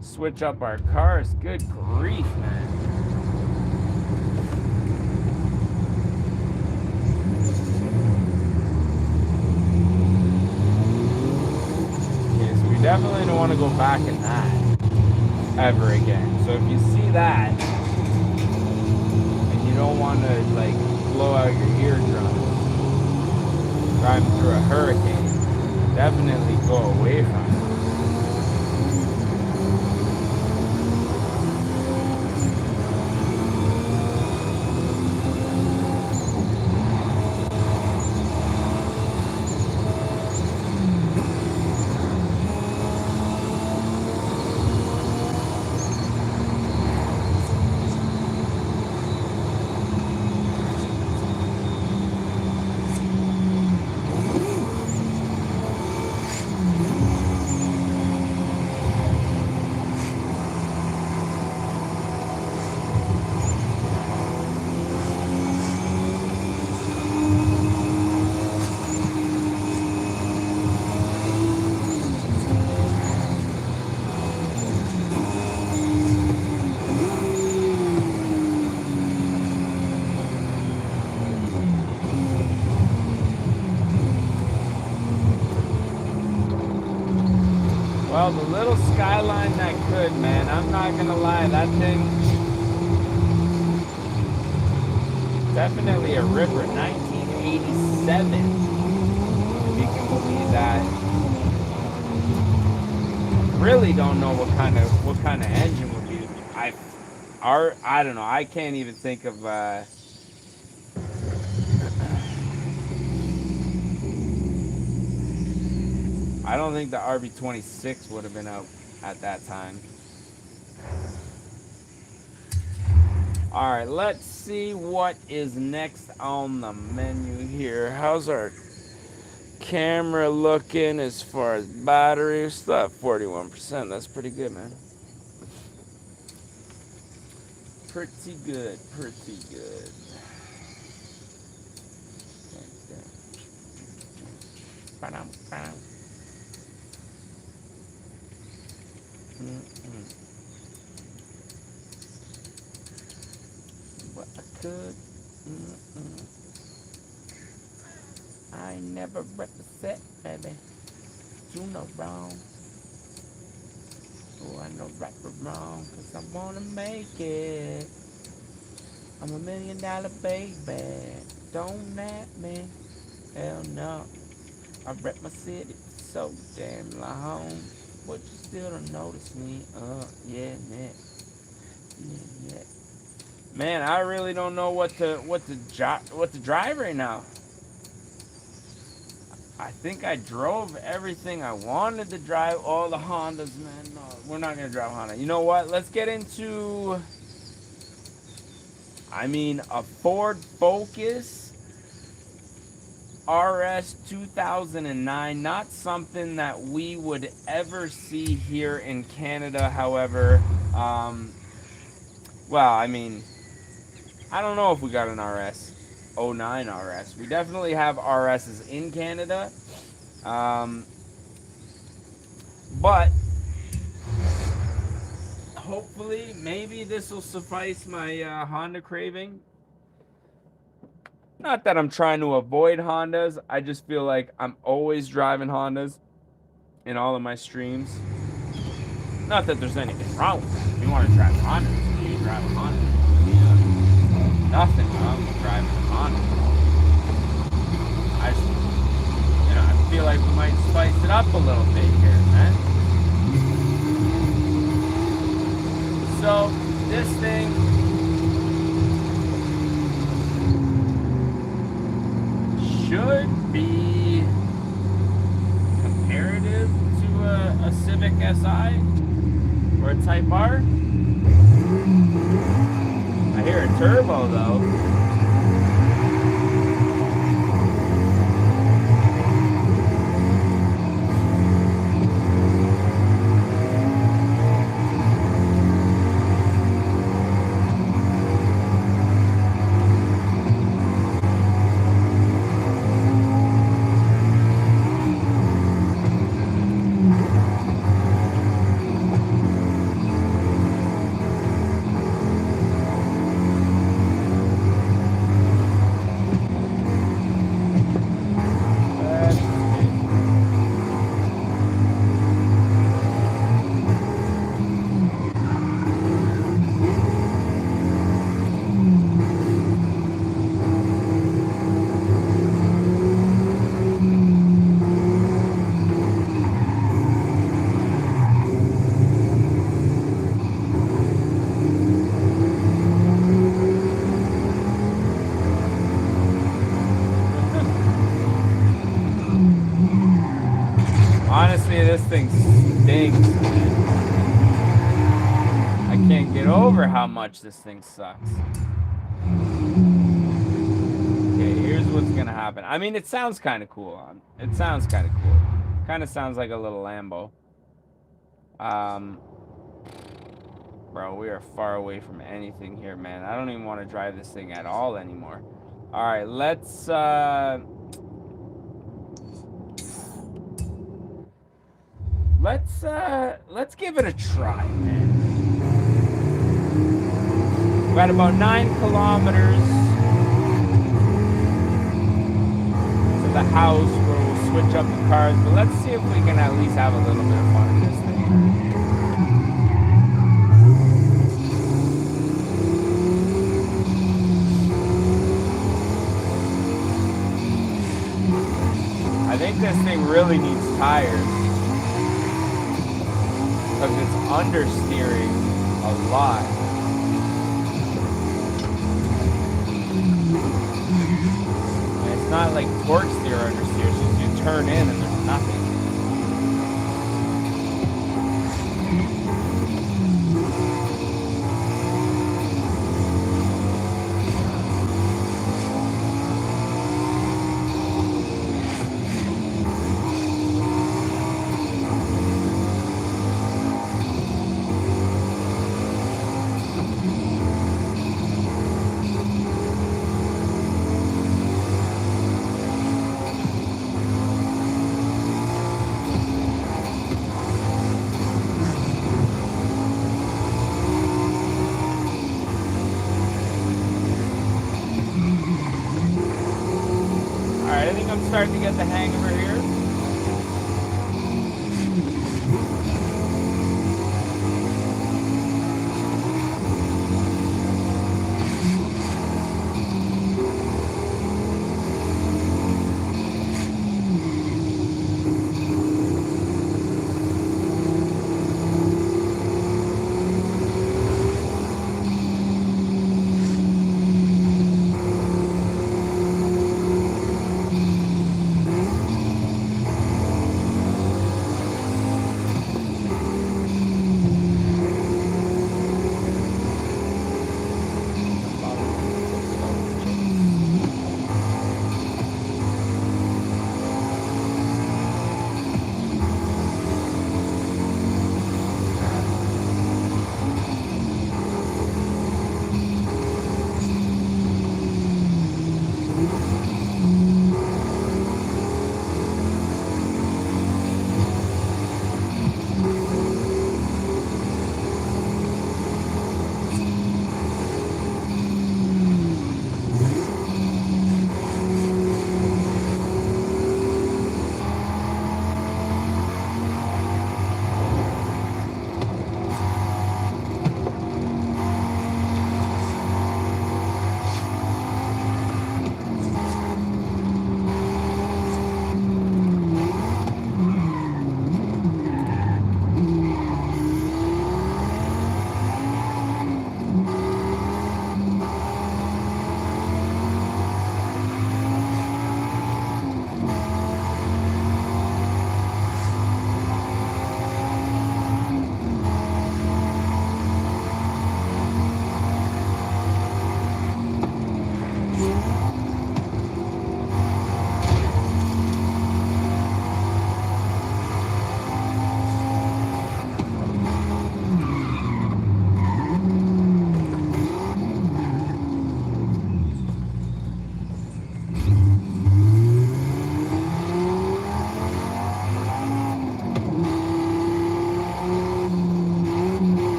switch up our cars. Good grief, man. Okay, so we definitely don't want to go back in that ever again. So if you see that, and you don't want to, like, blow out your eardrums driving through a hurricane, definitely go away from it. Well, the little Skyline that could, man, I'm not gonna lie, that thing, definitely a ripper. 1987, if you can believe that. Really don't know what kind of engine would be. I don't know. I can't even think of. I don't think the RB26 would have been out at that time. All right, let's see what is next on the menu here. How's our camera looking as far as battery stuff? 41%. That's pretty good, man. Pretty good. Pretty good. What I could. I ain't never represent, baby. Do no wrong. Oh, I know right from wrong, 'cause I wanna make it. I'm $1 million baby. Don't at me. Hell no. I rep my city so damn long. But you still don't notice me. Yeah, man. Yeah. Man, I really don't know what to drive right now. I think I drove everything I wanted to drive. All the Hondas, man. No, we're not gonna drive Honda. You know what? Let's get into, a Ford Focus RS 2009. Not something that we would ever see here in Canada. However, I don't know if we got an RS 09 RS. We definitely have RSs in Canada, but hopefully maybe this will suffice my Honda craving. Not that I'm trying to avoid Hondas, I just feel like I'm always driving Hondas in all of my streams. Not that there's anything wrong with that. If you want to drive Hondas, you drive a Honda. Nothing wrong with driving a Honda. I feel like we might spice it up a little bit here, man. So, this thing should be comparative to a Civic Si or a Type R. I hear a turbo though. this thing stinks, man. I can't get over how much this thing sucks. Okay, here's what's gonna happen. I mean, it sounds kind of cool. It sounds kind of cool. Kind of sounds like a little Lambo. Bro, we are far away from anything here, man. I don't even want to drive this thing at all anymore. All right, let's give it a try, man. We're at about 9 kilometers to the house where we'll switch up the cars, but let's see if we can at least have a little bit of fun with this thing. I think this thing really needs tires because it's understeering a lot. And it's not like torque steer understeer, it's just you turn in and there's nothing. Starting to get the hang of her here.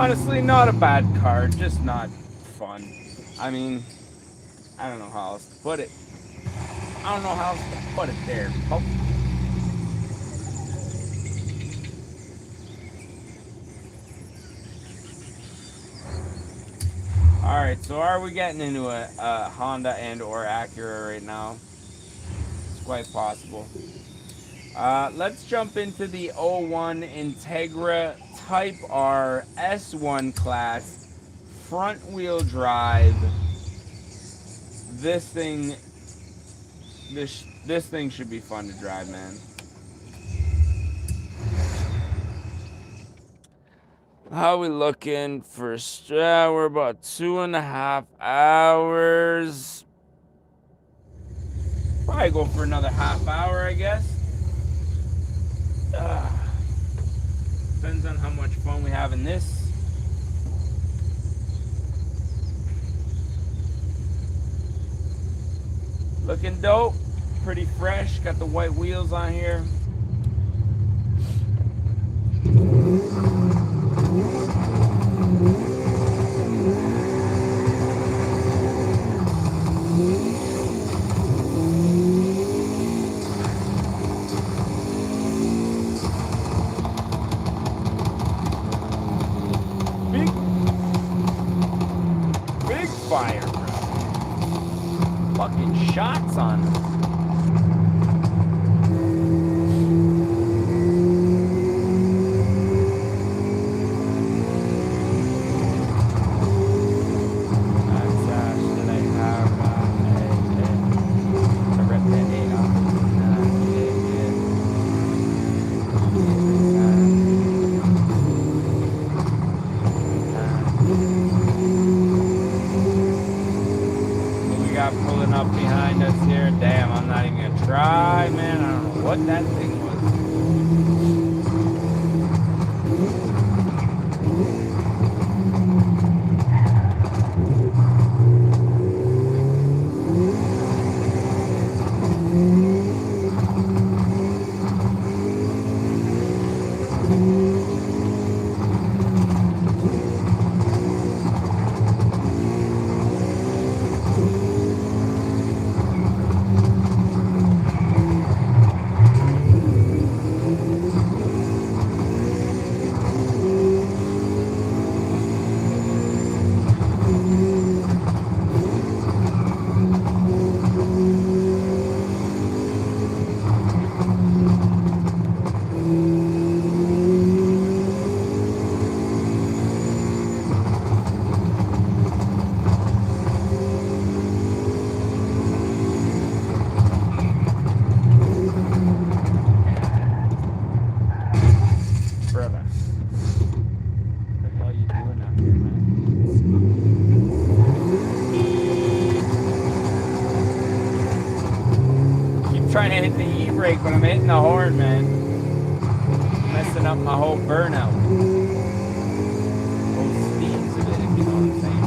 Honestly, not a bad car, just not fun. I mean, I don't know how else to put it. I don't know how else to put it there. Oh. Alright, so are we getting into a Honda and or Acura right now? It's quite possible. Let's jump into the 01 Integra Type R S1 class front wheel drive. This thing should be fun to drive, man. How are we looking for we're about 2.5 hours. Probably go for another half hour, I guess. Depends on how much fun we have in this. Looking dope, pretty fresh. Got the white wheels on here. Big fire, bro. Fucking shots on them. Pulling up behind us here. Damn, I'm not even gonna try, man. I don't know what that thing was. Trying to hit the e-brake, but I'm hitting the horn, man. Messing up my whole burnout. Whole speeds of it, if you know what I'm saying.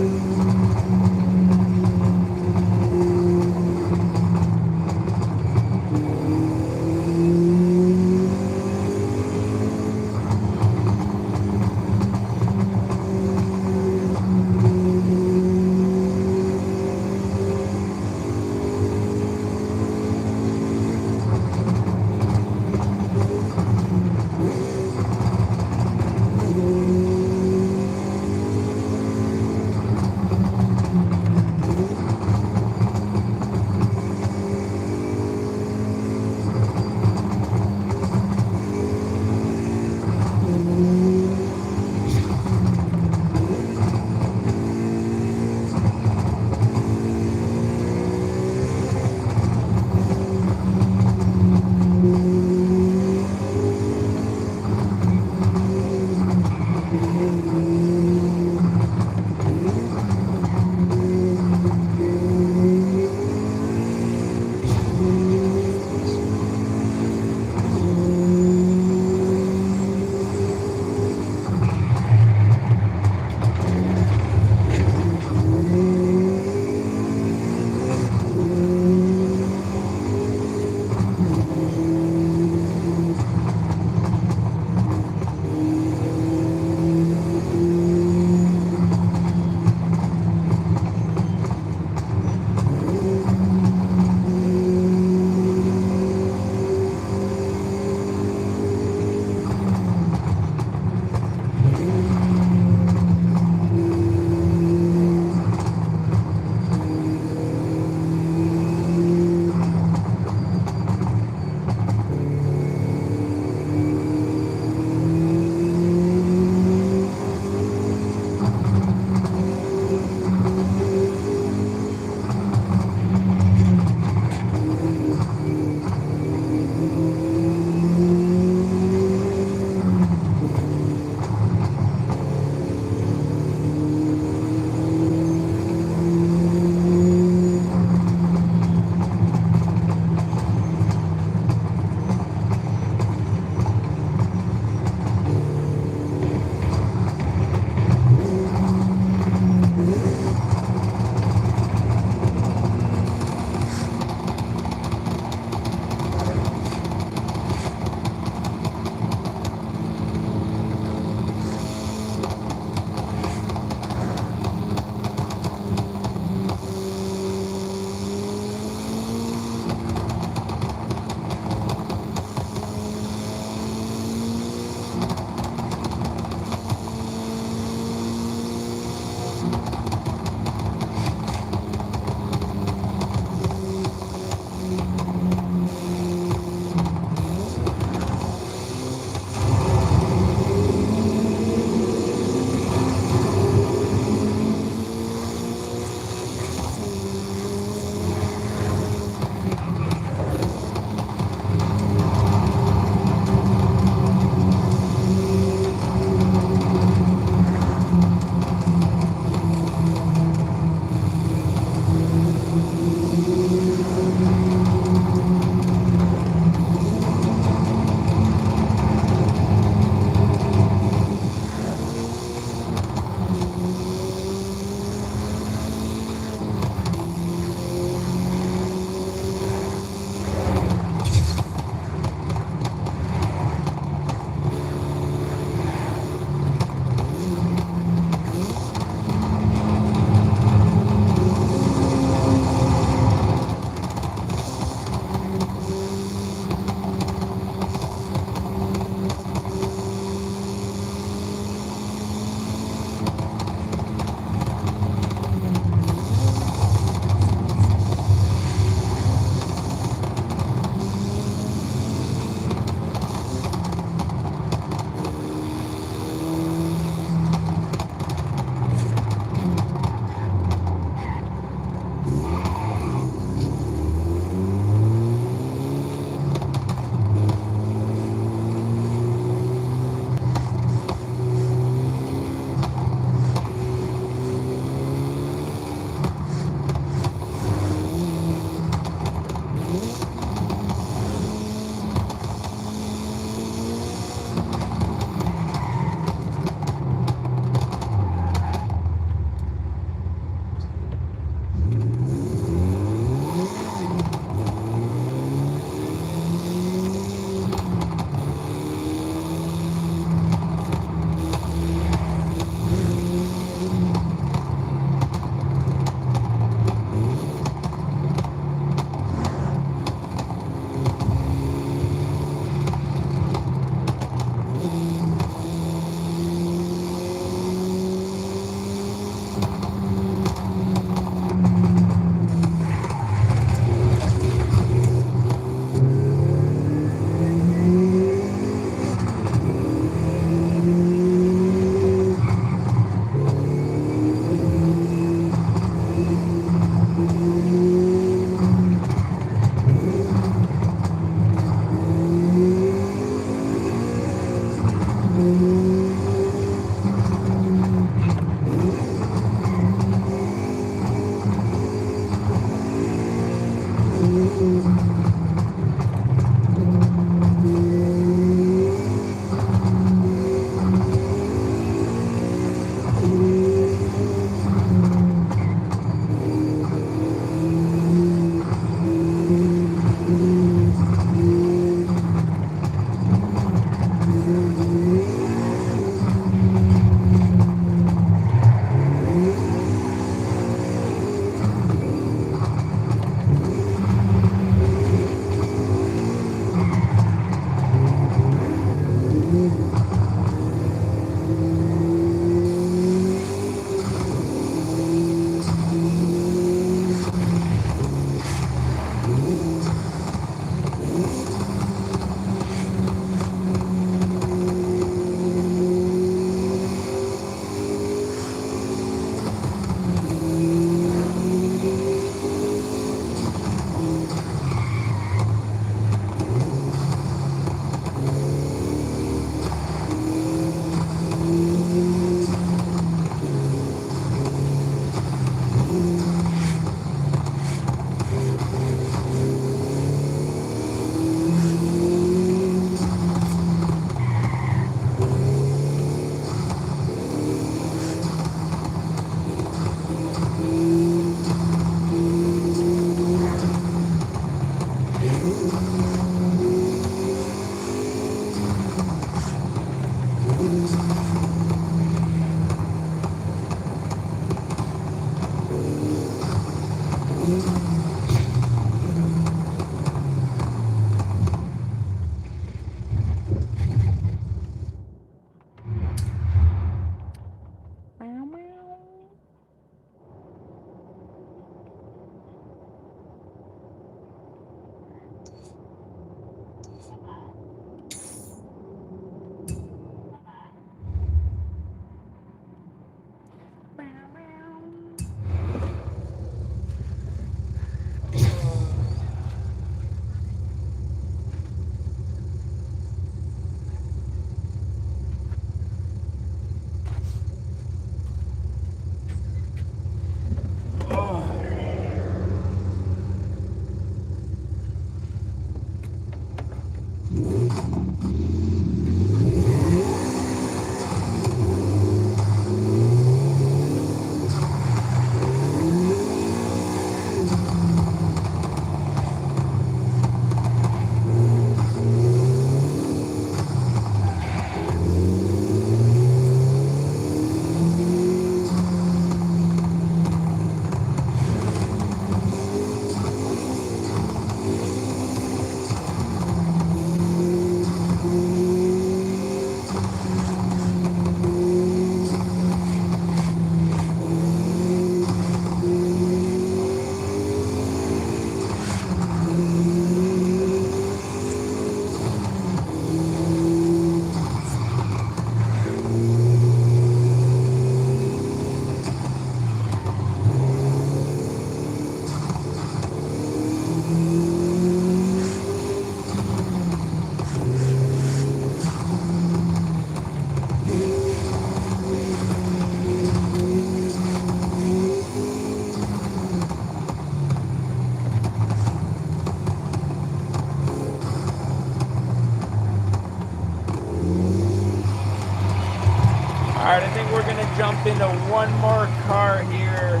Alright, I think we're gonna jump into one more car here.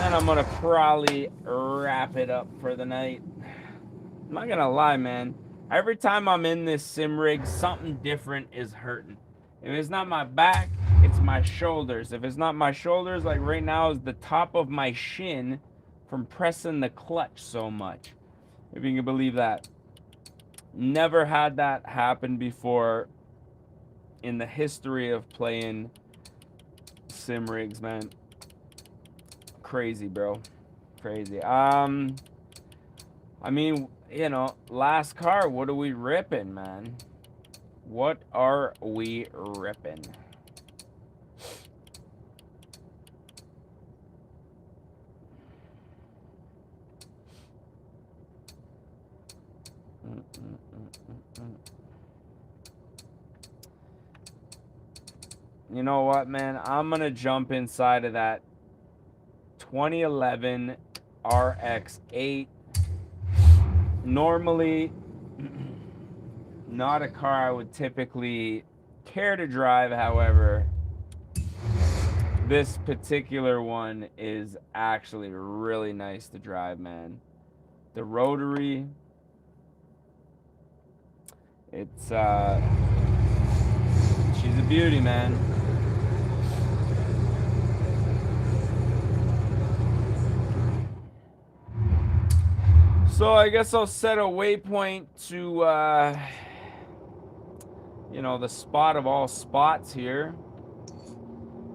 And I'm gonna probably wrap it up for the night. I'm not gonna lie, man. Every time I'm in this sim rig, something different is hurting. If it's not my back, it's my shoulders. If it's not my shoulders, like right now, is the top of my shin from pressing the clutch so much. If you can believe that. Never had that happen before in the history of playing sim rigs, man. Crazy, bro. Crazy. I mean, you know, last car, what are we ripping, man? What are we ripping? You know what, man? I'm gonna jump inside of that 2011 RX-8. Normally, not a car I would typically care to drive. However, this particular one is actually really nice to drive, man. The rotary, it's she's a beauty, man. So I guess I'll set a waypoint to you know, the spot of all spots here,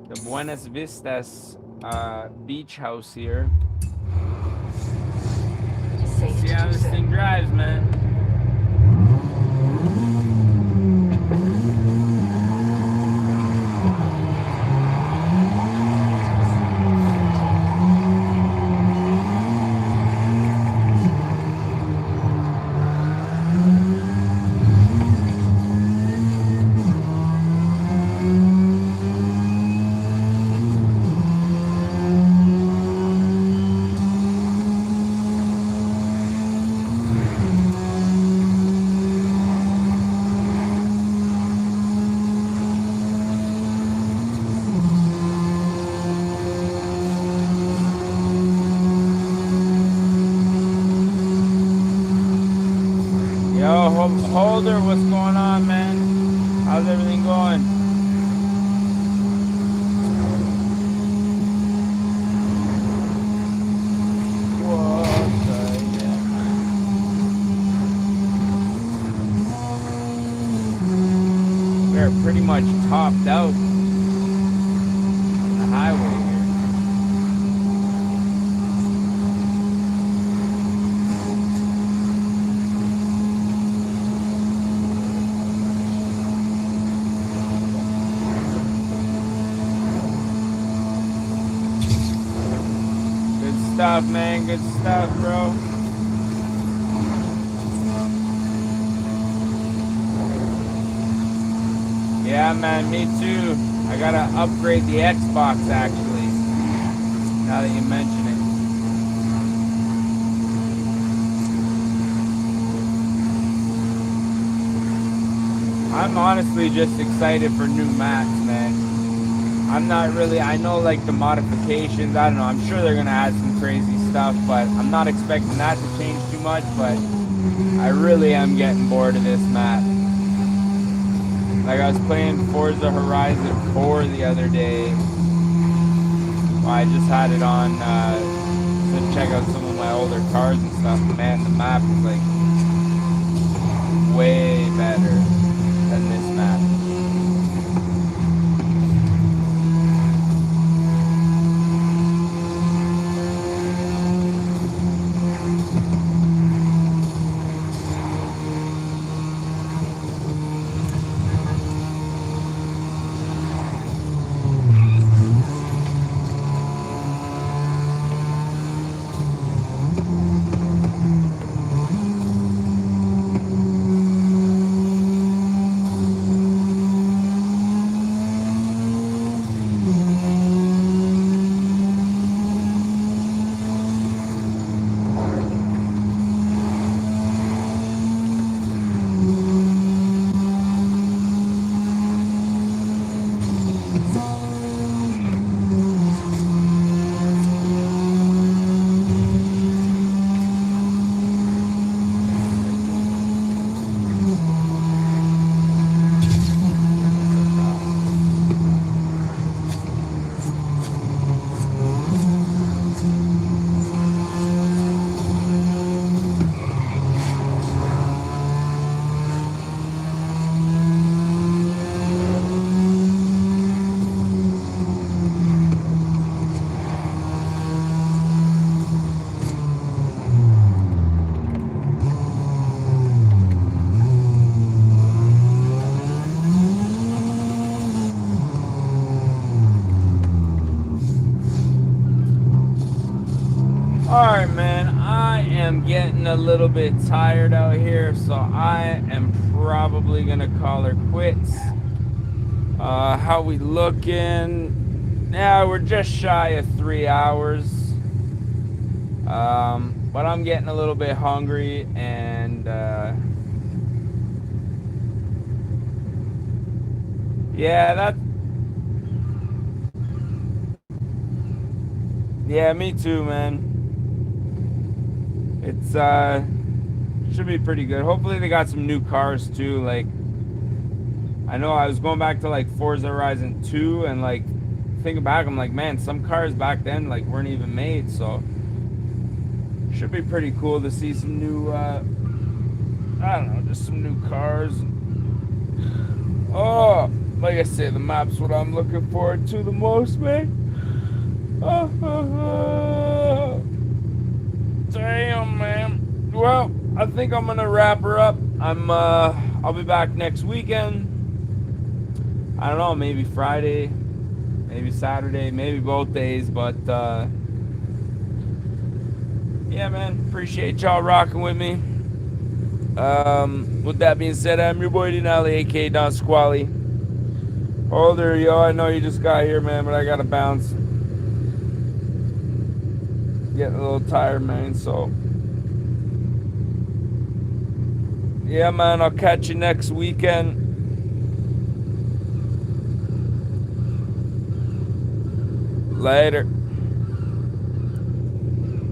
the Buenas Vistas beach house here. See how this thing drives, man. Holder, what's going on, man? How's everything going? We're pretty much topped out on the highway here. Stuff, man. Good stuff, bro. Yeah, man, me too. I gotta upgrade the Xbox, actually, now that you mention it. I'm honestly just excited for new maps, man. I'm not really, I know like the modifications, I don't know, I'm sure they're gonna add some crazy stuff, but I'm not expecting that to change too much, but I really am getting bored of this map. Like I was playing Forza Horizon 4 the other day. Well, I just had it on to check out some of my older cars and stuff. Man, the map is like way better than this map. Alright, man, I am getting a little bit tired out here, so I am probably gonna call her quits. How we looking? Yeah, we're just shy of 3 hours. But I'm getting a little bit hungry, and yeah, yeah, me too, man. It's should be pretty good. Hopefully they got some new cars too. Like, I know I was going back to like Forza Horizon 2, and like thinking back, I'm like, man, some cars back then like weren't even made, so should be pretty cool to see some new I don't know, just some new cars. Oh, like I say, the map's what I'm looking forward to the most, man. Damn, man. Well, I think I'm gonna wrap her up. I'll be back next weekend. I don't know, maybe Friday, maybe Saturday, maybe both days, but yeah, man, appreciate y'all rocking with me. With that being said, I'm your boy Denali, aka Don Squally. Oh, there you are. I know you just got here, man, but I gotta bounce. Getting a little tired, man, so yeah, man, I'll catch you next weekend. Later.